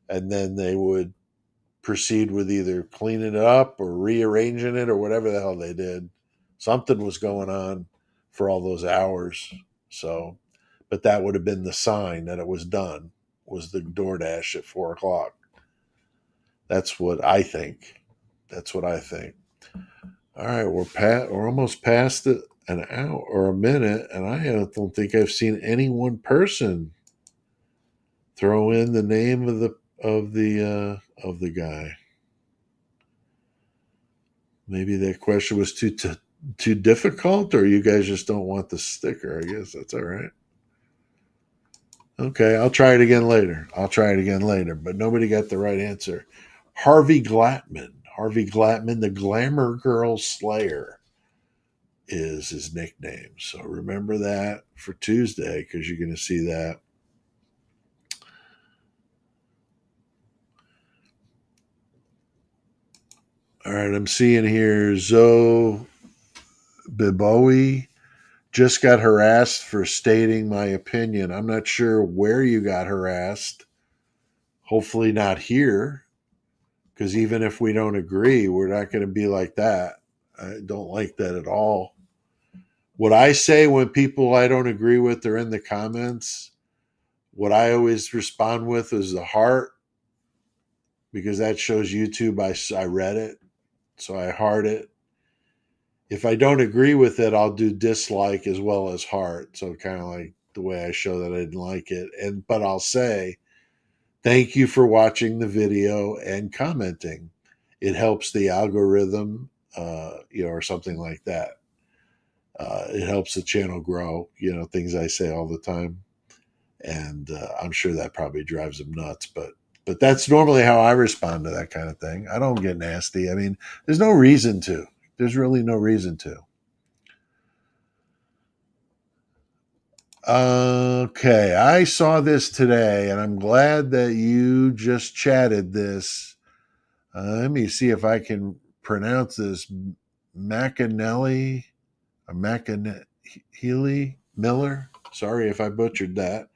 and then they would proceed with either cleaning it up or rearranging it or whatever the hell they did. Something was going on for all those hours. So, but that would have been the sign that it was done, was the DoorDash at 4 o'clock. That's what I think. That's what I think. All right, we're almost past an hour or a minute, and I don't think I've seen any one person throw in the name of the guy. Maybe that question was too difficult, or you guys just don't want the sticker. I guess that's all right. Okay, I'll try it again later. But nobody got the right answer. Harvey Glattman. Harvey Glattman, the Glamour Girl Slayer, is his nickname. So remember that for Tuesday, because you're going to see that. All right, I'm seeing here Zoe Bibowie just got harassed for stating my opinion. I'm not sure where you got harassed. Hopefully not here, because even if we don't agree, we're not going to be like that. I don't like that at all. What I say when people I don't agree with are in the comments, what I always respond with is the heart, because that shows YouTube I read it, so I heart it. If I don't agree with it, I'll do dislike as well as heart. So kind of like the way I show that I didn't like it. But I'll say, thank you for watching the video and commenting. It helps the algorithm, or something like that. It helps the channel grow, things I say all the time. And I'm sure that probably drives them nuts, but that's normally how I respond to that kind of thing. I don't get nasty. I mean, there's no reason to. There's really no reason to. Okay, I saw this today, and I'm glad that you just chatted this. Let me see if I can pronounce this. McAnally, or McAnally Miller. Sorry if I butchered that.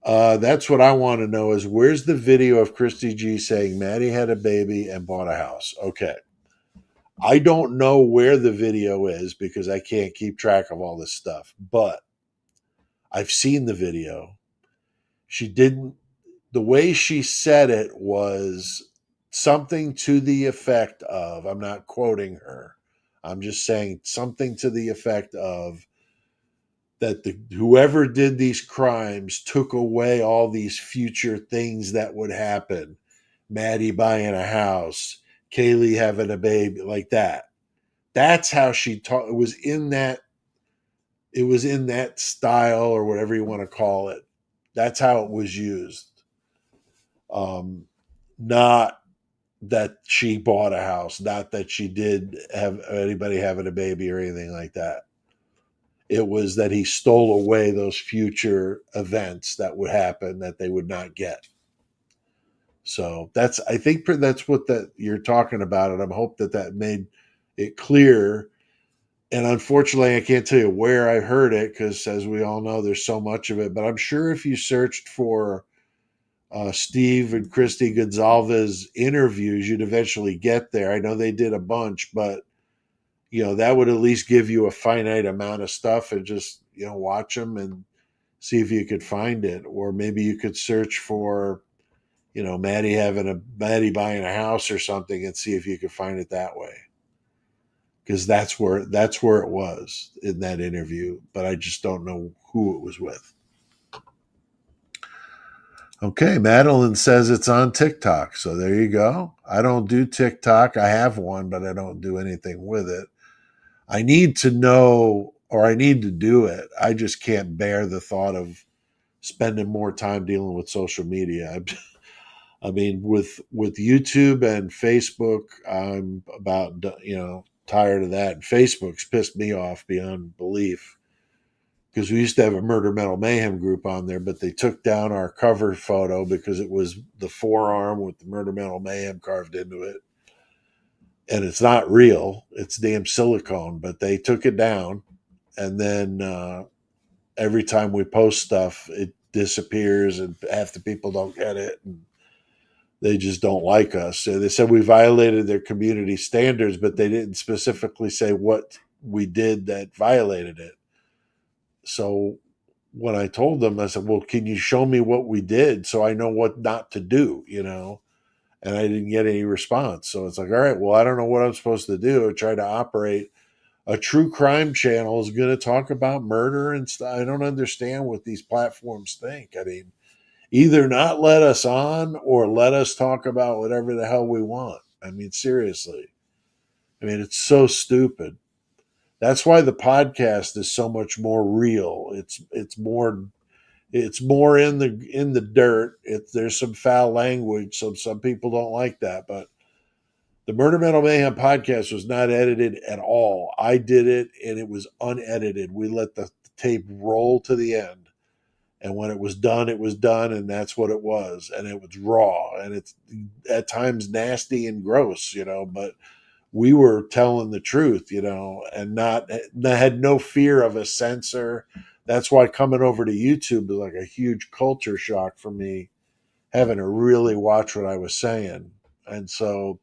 That's what I want to know is, where's the video of Christy G saying Maddie had a baby and bought a house? Okay. I don't know where the video is because I can't keep track of all this stuff, but I've seen the video. The way she said it was something to the effect of, I'm not quoting her, I'm just saying something to the effect of, that whoever did these crimes took away all these future things that would happen. Maddie buying a house, Kaylee having a baby, like that. That's how she talked. It was in that style, or whatever you want to call it. That's how it was used. Not that she bought a house, not that she did have anybody having a baby or anything like that. It was that he stole away those future events that would happen that they would not get. So I think that's what you're talking about, and I hope that made it clear. And unfortunately, I can't tell you where I heard it, because as we all know, there's so much of it. But I'm sure if you searched for Steve and Christy Gonzalez interviews, you'd eventually get there. I know they did a bunch, but that would at least give you a finite amount of stuff, and just watch them and see if you could find it. Or maybe you could search for Maddie buying a house or something, and see if you could find it that way, because that's where it was in that interview. But I just don't know who it was with. Okay, Madeline says it's on TikTok, so there you go. I don't do TikTok. I have one, but I don't do anything with it. I need to know, or I need to do it. I just can't bear the thought of spending more time dealing with social media. I mean, with YouTube and Facebook, I'm about tired of that. And Facebook's pissed me off beyond belief, because we used to have a Murder Metal Mayhem group on there, but they took down our cover photo because it was the forearm with the Murder Metal Mayhem carved into it. And it's not real. It's damn silicone, but they took it down. And then every time we post stuff, it disappears, and half the people don't get it. And they just don't like us. So they said we violated their community standards, but they didn't specifically say what we did that violated it. So when I told them, I said, well, can you show me what we did so I know what not to do, And I didn't get any response. So it's like, all right, well, I don't know what I'm supposed to do. I try to operate a true crime channel is going to talk about murder and stuff. I don't understand what these platforms think. I mean, either not let us on or let us talk about whatever the hell we want. I mean, seriously. I mean, it's so stupid. That's why the podcast is so much more real. It's more in the dirt. There's some foul language, so some people don't like that. But the Murder Metal Mayhem podcast was not edited at all. I did it, and it was unedited. We let the tape roll to the end, and when it was done, and that's what it was. And it was raw, and it's at times nasty and gross, But we were telling the truth, and not had no fear of a censor. That's why coming over to YouTube was like a huge culture shock for me, having to really watch what I was saying. And so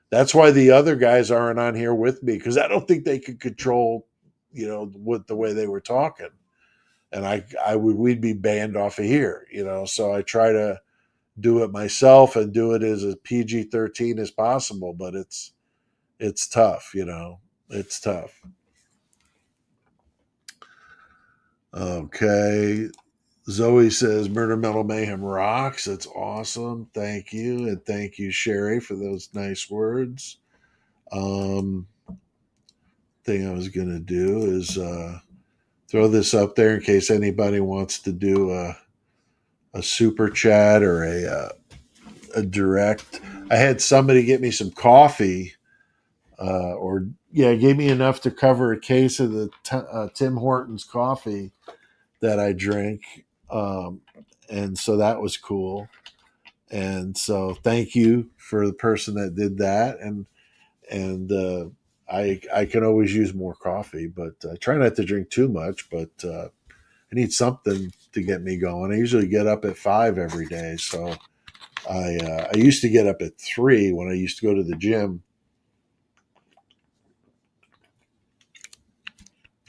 that's why the other guys aren't on here with me, because I don't think they could control, what the way they were talking. And we'd be banned off of here, So I try to do it myself and do it as a PG-13 as possible, but it's tough, It's tough. Okay. Zoe says Murder Metal Mayhem rocks. It's awesome. Thank you. And thank you, Sherry, for those nice words. Thing I was going to do is throw this up there in case anybody wants to do a super chat or a direct. I had somebody get me some coffee gave me enough to cover a case of the Tim Hortons coffee that I drink. And so that was cool. And so thank you for the person that did that. And I can always use more coffee, but I try not to drink too much, but I need something to get me going. I usually get up at 5 every day. So I used to get up at 3 when I used to go to the gym.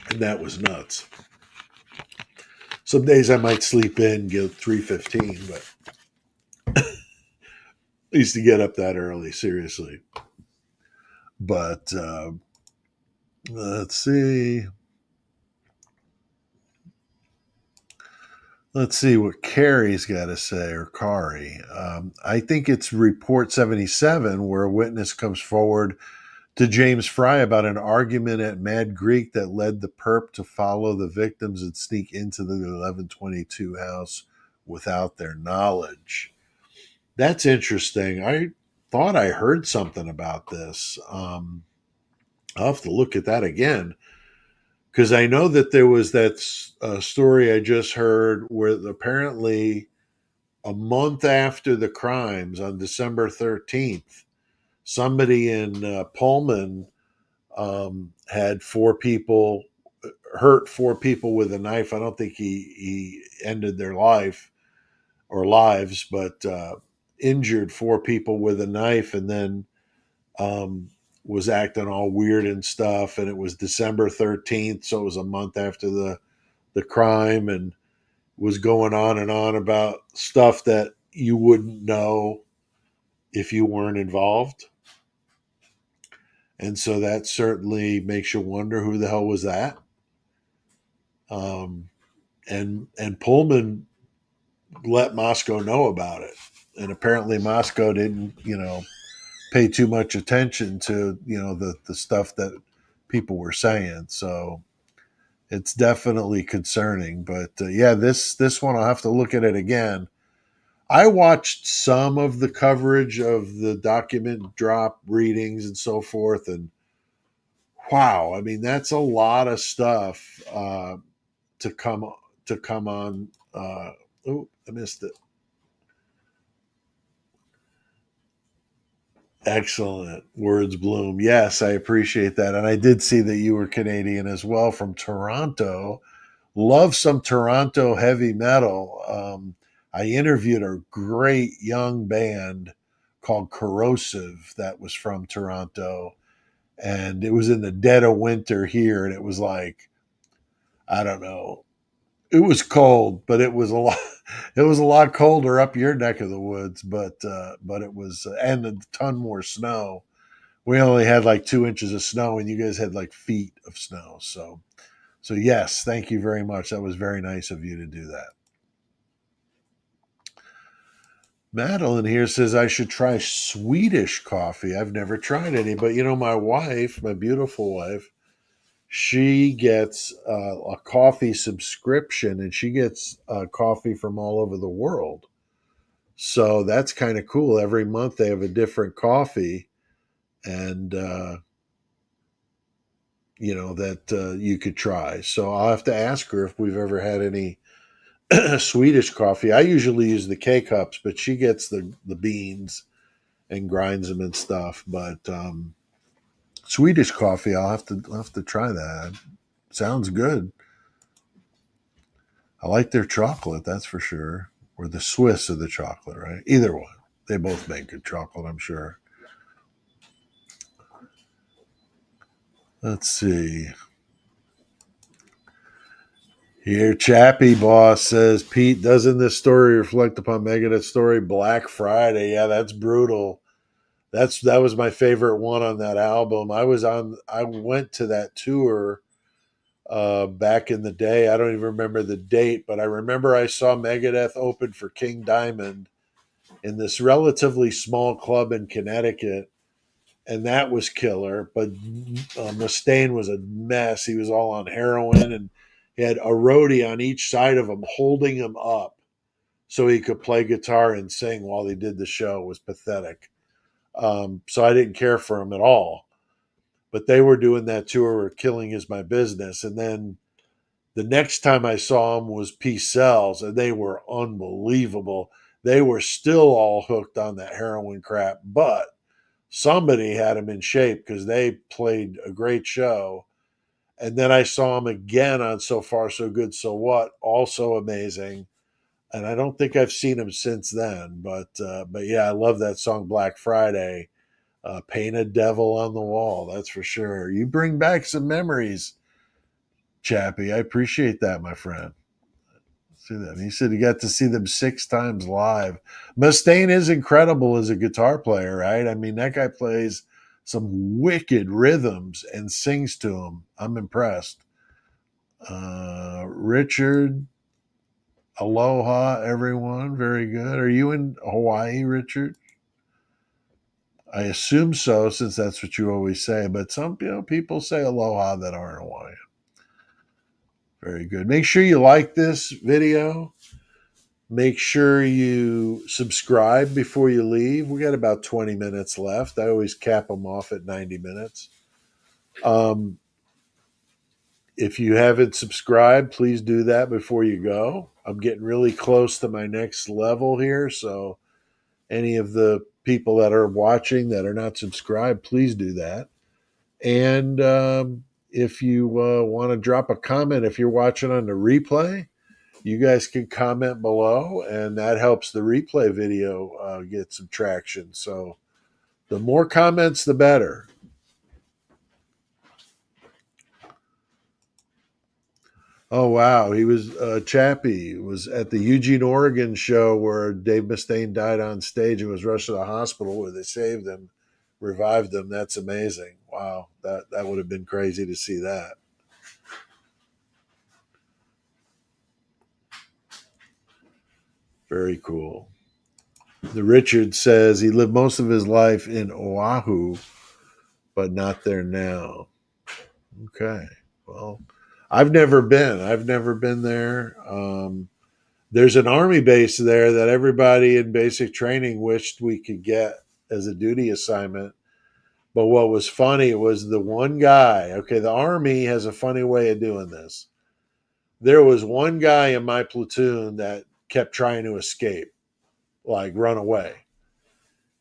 And that was nuts. Some days I might sleep in, get 3:15, but I used to get up that early, seriously. But let's see. Let's see what Carrie's got to say, or Kari. I think it's Report 77, where a witness comes forward to James Fry about an argument at Mad Greek that led the perp to follow the victims and sneak into the 1122 house without their knowledge. That's interesting. I thought I heard something about this. I'll have to look at that again, because I know that there was that story I just heard where apparently a month after the crimes on December 13th, somebody in Pullman had 4 people, hurt 4 people with a knife. I don't think he ended their life or lives, but injured 4 people with a knife, and then was acting all weird and stuff. And it was December 13th, so it was a month after the crime, and was going on and on about stuff that you wouldn't know if you weren't involved. And so that certainly makes you wonder who the hell was that. And Pullman let Moscow know about it, and apparently Moscow didn't, pay too much attention to the stuff that people were saying. So it's definitely concerning. But this one I'll have to look at it again. I watched some of the coverage of the document drop readings and so forth, and wow, I mean that's a lot of stuff to come on. I missed it. Excellent words, Bloom. Yes, I appreciate that, and I did see that you were Canadian as well, from Toronto. Love some Toronto heavy metal. I interviewed a great young band called Corrosive that was from Toronto, and it was in the dead of winter here, and it was like, I don't know, It was cold, but it was a lot. It was a lot colder up your neck of the woods, but it was and a ton more snow. We only had like 2 inches of snow, and you guys had like feet of snow. So yes, thank you very much. That was very nice of you to do that. Madeline here says I should try Swedish coffee. I've never tried any, but my wife, my beautiful wife, she gets a coffee subscription, and she gets coffee from all over the world. So that's kind of cool. Every month they have a different coffee, and that you could try. So I'll have to ask her if we've ever had any Swedish coffee. I usually use the K cups, but she gets the beans and grinds them and stuff. But Swedish coffee, I'll have to try that. Sounds good. I like their chocolate, that's for sure. Or the Swiss of the chocolate, right? Either one. They both make good chocolate, I'm sure. Let's see. Here, Chappie Boss says, Pete, doesn't this story reflect upon Megadeth's story? Black Friday. Yeah, that's brutal. That was my favorite one on that album. I went to that tour back in the day. I don't even remember the date, but I remember I saw Megadeth open for King Diamond in this relatively small club in Connecticut, and that was killer. But Mustaine was a mess. He was all on heroin, and he had a roadie on each side of him holding him up so he could play guitar and sing while he did the show. It was pathetic. So I didn't care for him at all. But they were doing that tour, Killing Is My Business. And then the next time I saw them was Peace Sells, and they were unbelievable. They were still all hooked on that heroin crap, but somebody had them in shape because they played a great show. And then I saw them again on So Far So Good So What, also amazing. And I don't think I've seen them since then, but yeah, I love that song Black Friday. Paint a devil on the wall, that's for sure. You bring back some memories, Chappie. I appreciate that, my friend. See that. He said he got to see them 6 times live. Mustaine is incredible as a guitar player, right? I mean, that guy plays some wicked rhythms and sings to them. I'm impressed. Richard, aloha, everyone. Very good. Are you in Hawaii, Richard? I assume so, since that's what you always say. But some people say aloha that aren't Hawaiian. Very good. Make sure you like this video. Make sure you subscribe before you leave. We got about 20 minutes left. I always cap them off at 90 minutes. If you haven't subscribed, please do that before you go. I'm getting really close to my next level here. So, any of the people that are watching that are not subscribed, please do that. And if you want to drop a comment, if you're watching on the replay, you guys can comment below, and that helps the replay video get some traction. So the more comments, the better. Oh, wow. He was Chappie was at the Eugene, Oregon show where Dave Mustaine died on stage and was rushed to the hospital where they saved him, revived him. That's amazing. Wow. That would have been crazy to see that. Very cool. The Richard says he lived most of his life in Oahu, but not there now. Okay. Well, I've never been. I've never been there. There's an army base there that everybody in basic training wished we could get as a duty assignment. But what was funny was the one guy. Okay, the army has a funny way of doing this. There was one guy in my platoon that kept trying to escape, like run away,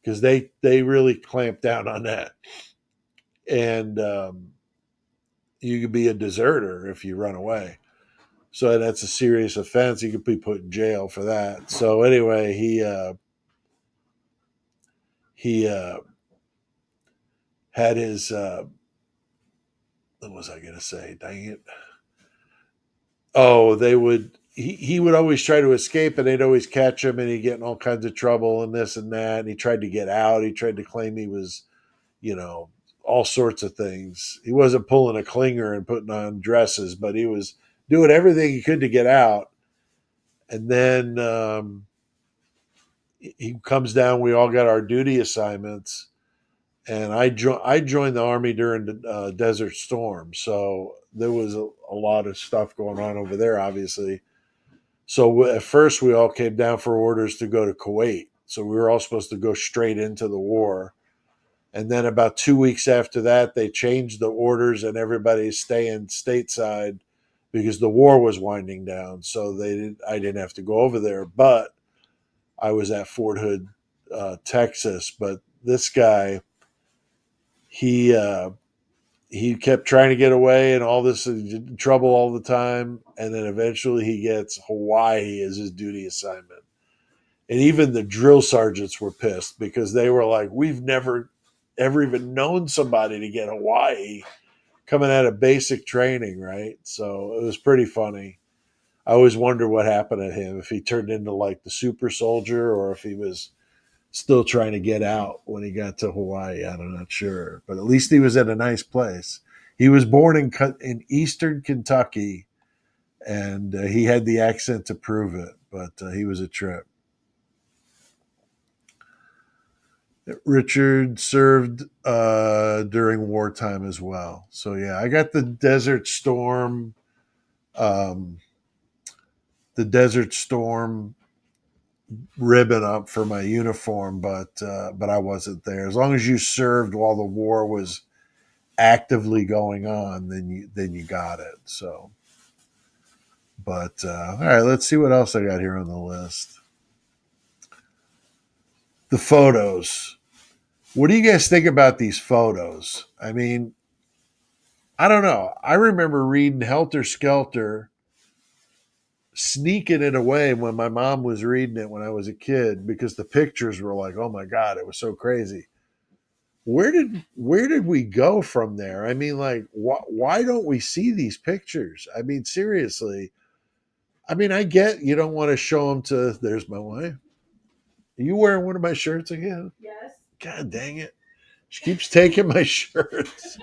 because they really clamped down on that. And you could be a deserter if you run away. So that's a serious offense. You could be put in jail for that. So anyway, he had his what was I going to say? Dang it! Oh, they would he would always try to escape, and they'd always catch him, and he'd get in all kinds of trouble and this and that. And he tried to get out. He tried to claim he was, you know, all sorts of things. He wasn't pulling a clinger and putting on dresses, but he was doing everything he could to get out. And then he comes down. We all got our duty assignments, and I joined the army during the Desert Storm, so there was a lot of stuff going on over there, obviously. So at first, we all came down for orders to go to Kuwait. So we were all supposed to go straight into the war. And then about 2 weeks after that, they changed the orders, and everybody's staying stateside because the war was winding down. So I didn't have to go over there, but I was at Fort Hood, Texas. But this guy, he he kept trying to get away and all this trouble all the time, and then eventually he gets Hawaii as his duty assignment. And even the drill sergeants were pissed because they were like, we've never ever even known somebody to get Hawaii coming out of basic training, right? So it was pretty funny. I always wondered what happened to him, if he turned into like the super soldier or if he was still trying to get out when he got to Hawaii. I'm not sure, but at least he was at a nice place. He was born in eastern Kentucky, and he had the accent to prove it, but he was a trip. Richard served during wartime as well. So yeah, I got um, the Desert Storm ribbon up for my uniform, but I wasn't there. As long as you served while the war was actively going on, then you got it. So, but all right, let's see what else I got here on the list. The photos. What do you guys think about these photos? I mean, I don't know. I remember reading Helter Skelter, sneaking it away when my mom was reading it when I was a kid because the pictures were like, oh my God, it was so crazy. Where did we go from there? I mean, like, why don't we see these pictures? I mean, seriously. I mean, I get you don't want to show them to. There's my wife. Are you wearing one of my shirts again? Yes. God dang it! She keeps taking my shirts.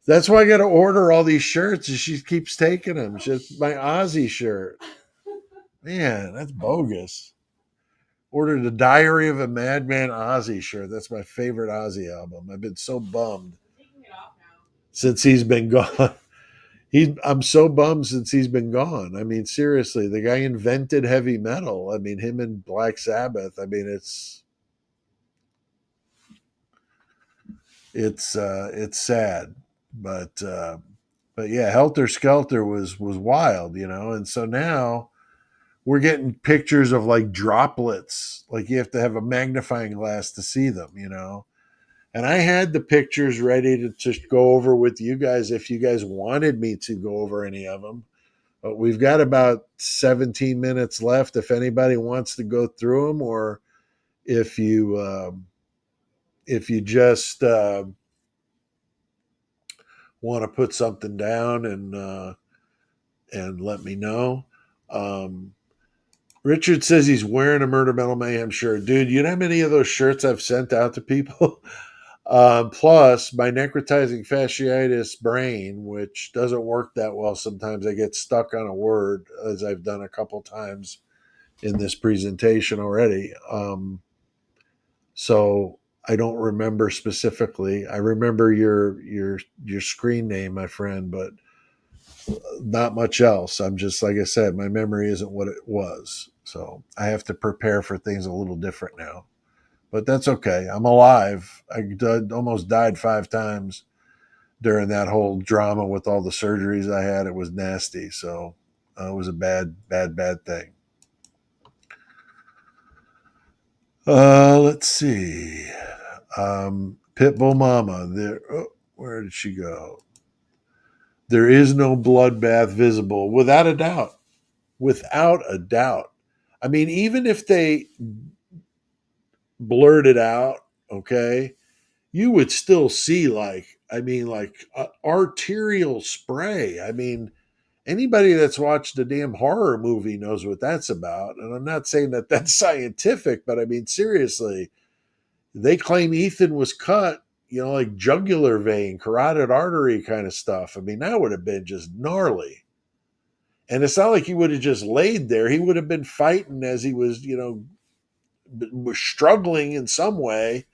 That's why I got to order all these shirts, and she keeps taking them. She's my Ozzy shirt. Man, that's bogus. Ordered the Diary of a Madman Ozzy shirt. That's my favorite Ozzy album. I've been so bummed Taking it off now. since he's been gone. I'm so bummed since he's been gone. I mean, seriously, the guy invented heavy metal. I mean, him and Black Sabbath. I mean, it's sad, but yeah, Helter Skelter was wild, and so now we're getting pictures of like droplets. Like you have to have a magnifying glass to see them. And I had the pictures ready to just go over with you guys if you guys wanted me to go over any of them. But we've got about 17 minutes left. If anybody wants to go through them, or if you just want to put something down and let me know. Um, Richard says he's wearing a Murder Metal Mayhem shirt. Dude, you know how many of those shirts I've sent out to people? Plus, my necrotizing fasciitis brain, which doesn't work that well sometimes. I get stuck on a word, as I've done a couple times in this presentation already. So I don't remember specifically. I remember your screen name, my friend, but not much else. I'm just, like I said, my memory isn't what it was. So I have to prepare for things a little different now. But that's okay. I'm alive. Almost died 5 times during that whole drama with all the surgeries I had. It was nasty. So it was a bad, bad, bad thing. Let's see. Pitbull Mama. Where did she go? There is no bloodbath visible, without a doubt. Without a doubt. I mean, even if they blurred it out, okay, you would still see like arterial spray. I mean, Anybody that's watched a damn horror movie knows what that's about. And I'm not saying that that's scientific, but I mean, seriously, they claim Ethan was cut, like jugular vein, carotid artery kind of stuff. I mean, that would have been just gnarly. And it's not like he would have just laid there. He would have been fighting as he was, was struggling in some way.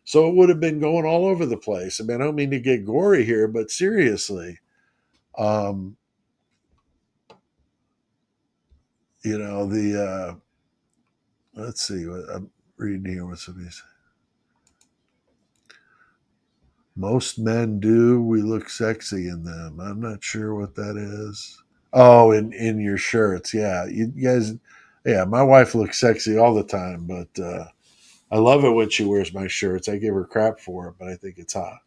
So it would have been going all over the place. I mean, I don't mean to get gory here, but seriously, um, let's see what I'm reading here. What somebody's most men do. We look sexy in them. I'm not sure what that is. Oh, in your shirts, yeah. You guys, yeah. My wife looks sexy all the time, but I love it when she wears my shirts. I give her crap for it, but I think it's hot.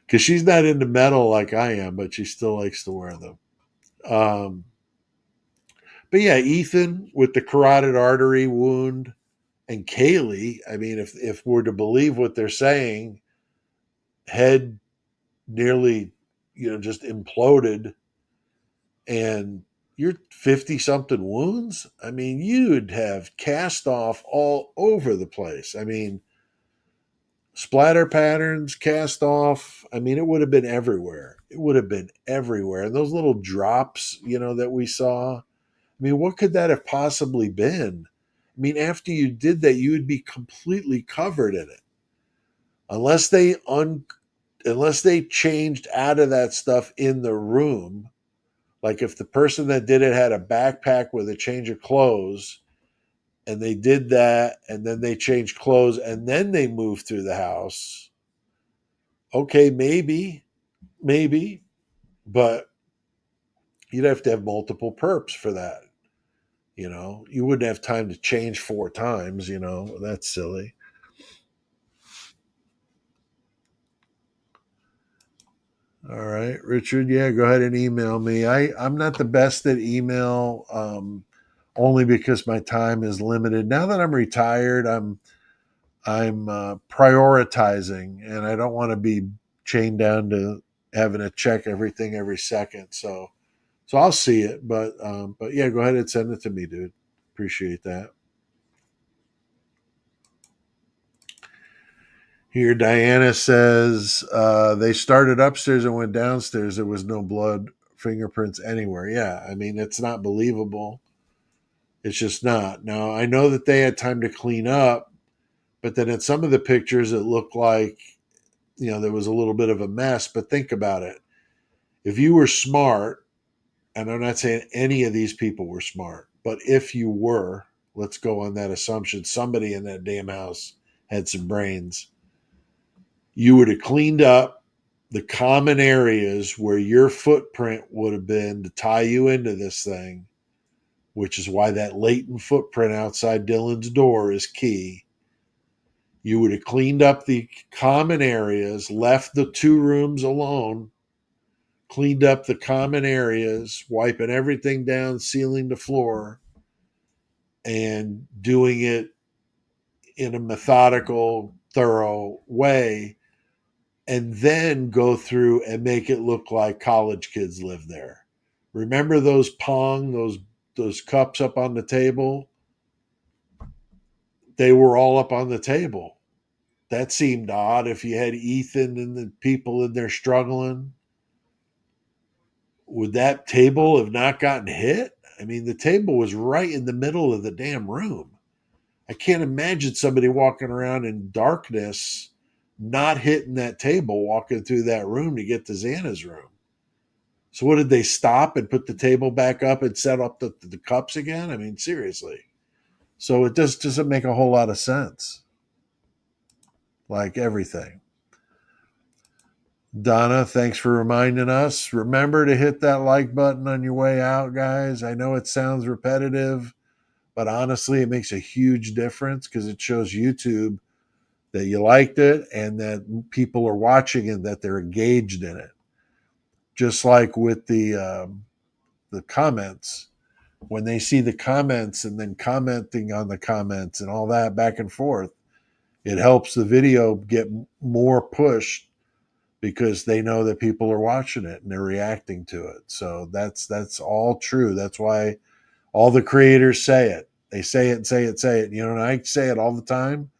Because she's not into metal like I am, but she still likes to wear them. Um, but yeah, Ethan with the carotid artery wound, and Kaylee. I mean, if we're to believe what they're saying, head nearly, just imploded, and you're 50 something wounds. I mean, you'd have cast off all over the place. I mean, splatter patterns, cast off. I mean, it would have been everywhere. It would have been everywhere. And those little drops, that we saw. I mean, what could that have possibly been? I mean, after you did that, you would be completely covered in it. Unless they changed out of that stuff in the room. Like if the person that did it had a backpack with a change of clothes, and they did that, and then they changed clothes, and then they moved through the house. Okay, maybe, but you'd have to have multiple perps for that. You wouldn't have time to change 4 times. That's silly. All right, Richard. Yeah, go ahead and email me. I'm not the best at email, only because my time is limited. Now that I'm retired, I'm prioritizing, and I don't want to be chained down to having to check everything every second. So I'll see it, but yeah, go ahead and send it to me, dude. Appreciate that. Here, Diana says they started upstairs and went downstairs. There was no blood, fingerprints anywhere. Yeah, I mean, it's not believable. It's just not. Now, I know that they had time to clean up, but then in some of the pictures, it looked like, there was a little bit of a mess. But think about it. If you were smart, and I'm not saying any of these people were smart, but if you were, let's go on that assumption, somebody in that damn house had some brains. You would have cleaned up the common areas where your footprint would have been to tie you into this thing, which is why that latent footprint outside Dylan's door is key. You would have cleaned up the common areas, left the 2 rooms alone, cleaned up the common areas, wiping everything down, sealing the floor, and doing it in a methodical, thorough way, and then go through and make it look like college kids live there. Remember those those cups up on the table? They were all up on the table. That seemed odd. If you had Ethan and the people in there struggling, would that table have not gotten hit? I mean, the table was right in the middle of the damn room. I can't imagine somebody walking around in darkness not hitting that table, walking through that room to get to Xana's room. So what, did they stop and put the table back up and set up the cups again? I mean, seriously. So it just doesn't make a whole lot of sense. Like everything. Donna, thanks for reminding us. Remember to hit that like button on your way out, guys. I know it sounds repetitive, but honestly, it makes a huge difference because it shows YouTube that you liked it and that people are watching and that they're engaged in it. Just like with the comments, when they see the comments and then commenting on the comments and all that back and forth, it helps the video get more pushed because they know that people are watching it and they're reacting to it. So that's all true. That's why all the creators say it. They say it and say it and say it. You know, and I say it all the time.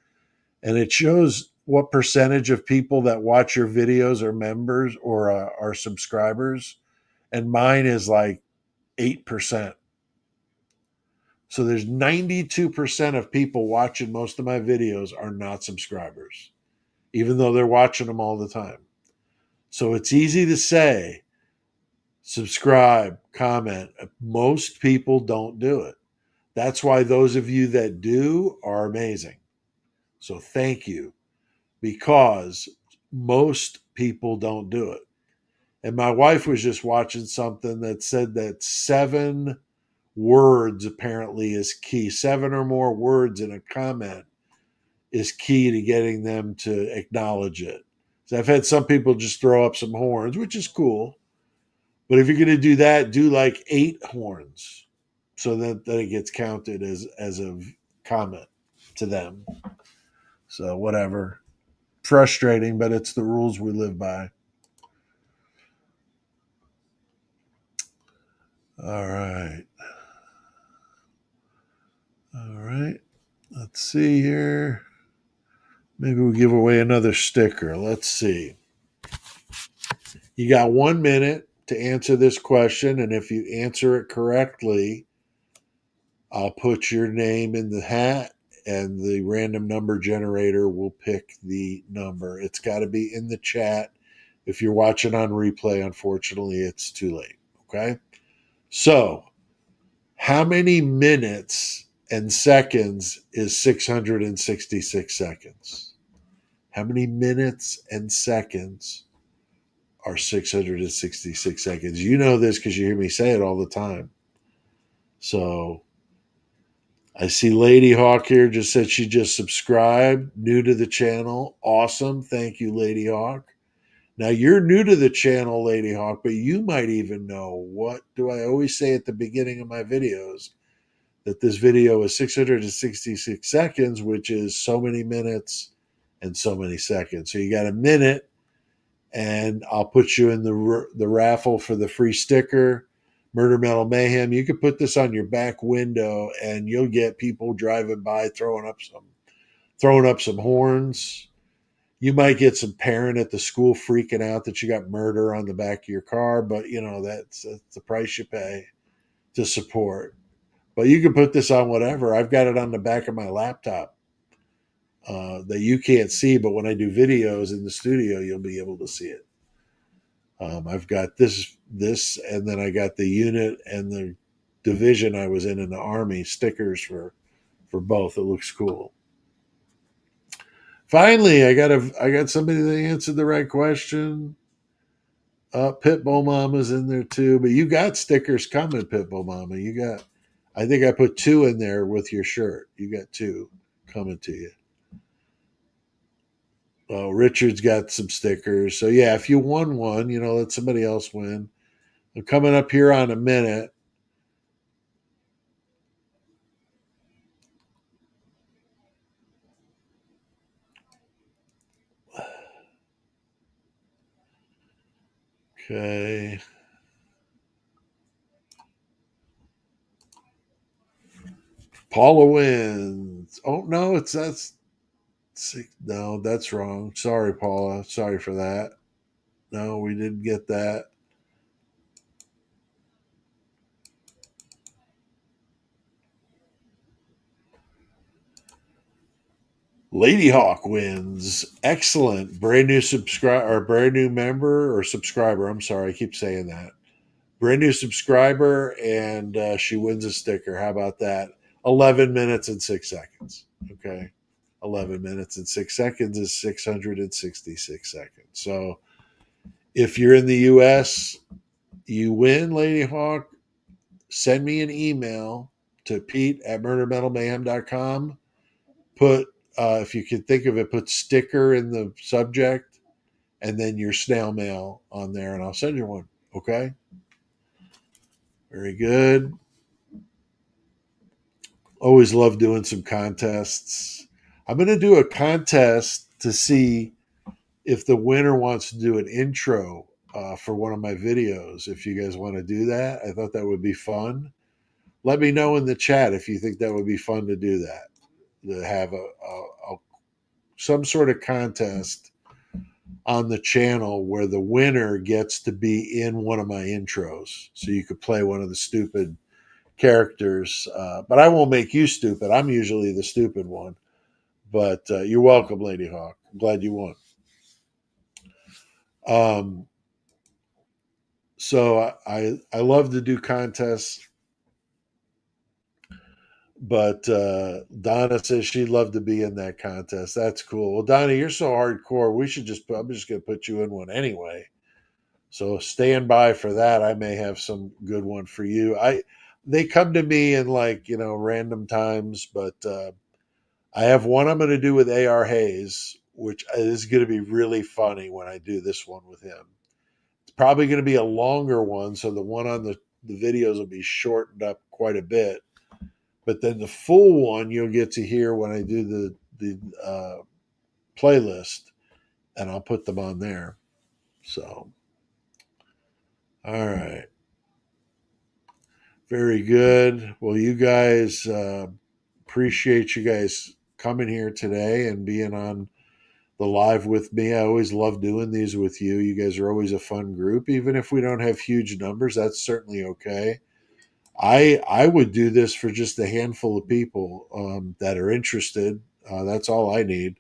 And it shows what percentage of people that watch your videos are members or are subscribers. And mine is like 8%. So there's 92% of people watching most of my videos are not subscribers, even though they're watching them all the time. So it's easy to say, subscribe, comment. Most people don't do it. That's why those of you that do are amazing. So thank you, because most people don't do it. And my wife was just watching something that said that 7 words apparently is key. 7 or more words in a comment is key to getting them to acknowledge it. So I've had some people just throw up some horns, which is cool. But if you're going to do that, do like 8 horns so that it gets counted as a comment to them. So whatever. Frustrating, but it's the rules we live by. All right. All right. Let's see here. Maybe we'll give away another sticker. Let's see. You got 1 minute to answer this question, and if you answer it correctly, I'll put your name in the hat, and the random number generator will pick the number. It's got to be in the chat. If you're watching on replay, unfortunately, it's too late. Okay? So, how many minutes and seconds is 666 seconds? How many minutes and seconds are 666 seconds? You know this because you hear me say it all the time. So I see Lady Hawk here just said she just subscribed, new to the channel. Awesome. Thank you, Lady Hawk. Now you're new to the channel, Lady Hawk, but you might even know, what do I always say at the beginning of my videos? That this video is 666 seconds, which is so many minutes and so many seconds. So you got a minute, and I'll put you in the raffle for the free sticker, Murder Metal Mayhem. You can put this on your back window, and you'll get people driving by throwing up some horns. You might get some parent at the school freaking out that you got murder on the back of your car, but you know that's the price you pay to support. But you can put this on whatever. I've got it on the back of my laptop that you can't see, but when I do videos in the studio, you'll be able to see it. I've got this, and then I got the unit and the division I was in the Army stickers for both. It looks cool. Finally, I got somebody that answered the right question. Pitbull Mama's in there too, but you got stickers coming, Pitbull Mama. You got, I think I put 2 in there with your shirt. You got 2 coming to you. Richard's got some stickers. So yeah, if you won one, let somebody else win. I'm coming up here on a minute. Okay. Paula wins. Oh no, no, that's wrong. Sorry, Paula. Sorry for that. No, we didn't get that. Lady Hawk wins. Excellent. Brand new subscriber, or brand new member or subscriber. I'm sorry, I keep saying that. Brand new subscriber, and she wins a sticker. How about that? 11 minutes and 6 seconds. Okay. 11 minutes and 6 seconds is 666 seconds. So if you're in the US, you win, Lady Hawk. Send me an email to pete@murdermetalmayhem.com. Put, if you can think of it, put sticker in the subject and then your snail mail on there, and I'll send you one. Okay? Very good. Always love doing some contests. I'm going to do a contest to see if the winner wants to do an intro for one of my videos, if you guys want to do that, I thought that would be fun. Let me know in the chat if you think that would be fun to do that, to have a some sort of contest on the channel where the winner gets to be in one of my intros. So you could play one of the stupid characters. But I won't make you stupid. I'm usually the stupid one. But you're welcome, Lady Hawk. I'm glad you won. Um, so I love to do contests, but Donna says she'd love to be in that contest. That's cool. Well, Donna, you're so hardcore. I'm just going to put you in one anyway. So stand by for that. I may have some good one for you. They come to me in like, random times, but I have one I'm going to do with AR Hayes, which is going to be really funny when I do this one with him. It's probably going to be a longer one, so the one on the videos will be shortened up quite a bit. But then the full one you'll get to hear when I do the playlist, and I'll put them on there. So, all right. Very good. Well, you guys, appreciate you guys coming here today and being on the live with me. I always love doing these with you. You guys are always a fun group. Even if we don't have huge numbers, that's certainly okay. I would do this for just a handful of people that are interested. That's all I need.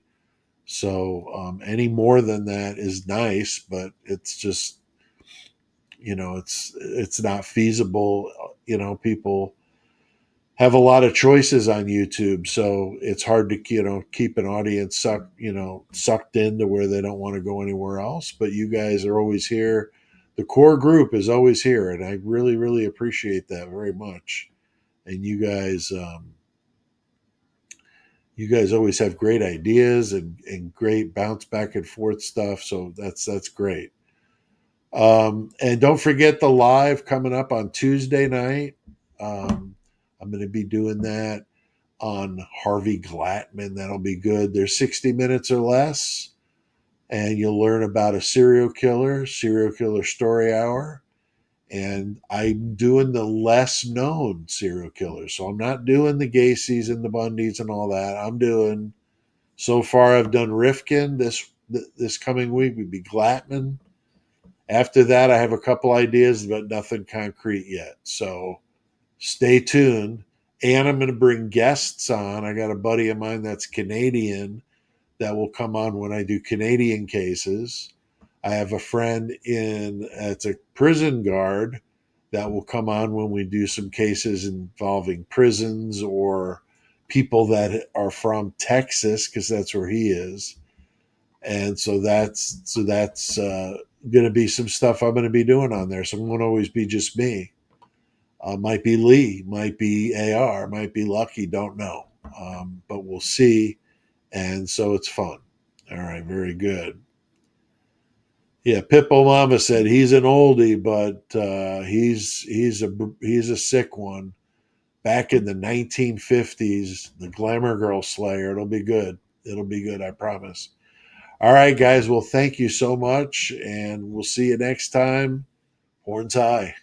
So any more than that is nice, but it's just it's not feasible. People have a lot of choices on YouTube, so it's hard to keep an audience sucked into where they don't want to go anywhere else. But you guys are always here. The core group is always here, and I really, really appreciate that very much. And you guys always have great ideas and great bounce back and forth stuff. So that's great. And don't forget the live coming up on Tuesday night. I'm going to be doing that on Harvey Glattman. That'll be good. There's 60 minutes or less, and you'll learn about a serial killer story hour. And I'm doing the less known serial killers. So I'm not doing the Gacy's and the Bundys and all that. So far, I've done Rifkin. This coming week would be Glattman. After that, I have a couple ideas, but nothing concrete yet. So stay tuned. And I'm going to bring guests on. I got a buddy of mine that's Canadian that will come on when I do Canadian cases. I have a friend it's a prison guard that will come on when we do some cases involving prisons or people that are from Texas, because that's where he is. And so that's going to be some stuff I'm going to be doing on there. So it won't always be just me. Might be Lee, might be AR, might be Lucky, don't know. But we'll see. And so it's fun. All right, very good. Yeah, Pippo Mama said he's an oldie, but he's a sick one. Back in the 1950s, the Glamour Girl Slayer. It'll be good. It'll be good, I promise. All right, guys. Well, thank you so much, and we'll see you next time. Horns high.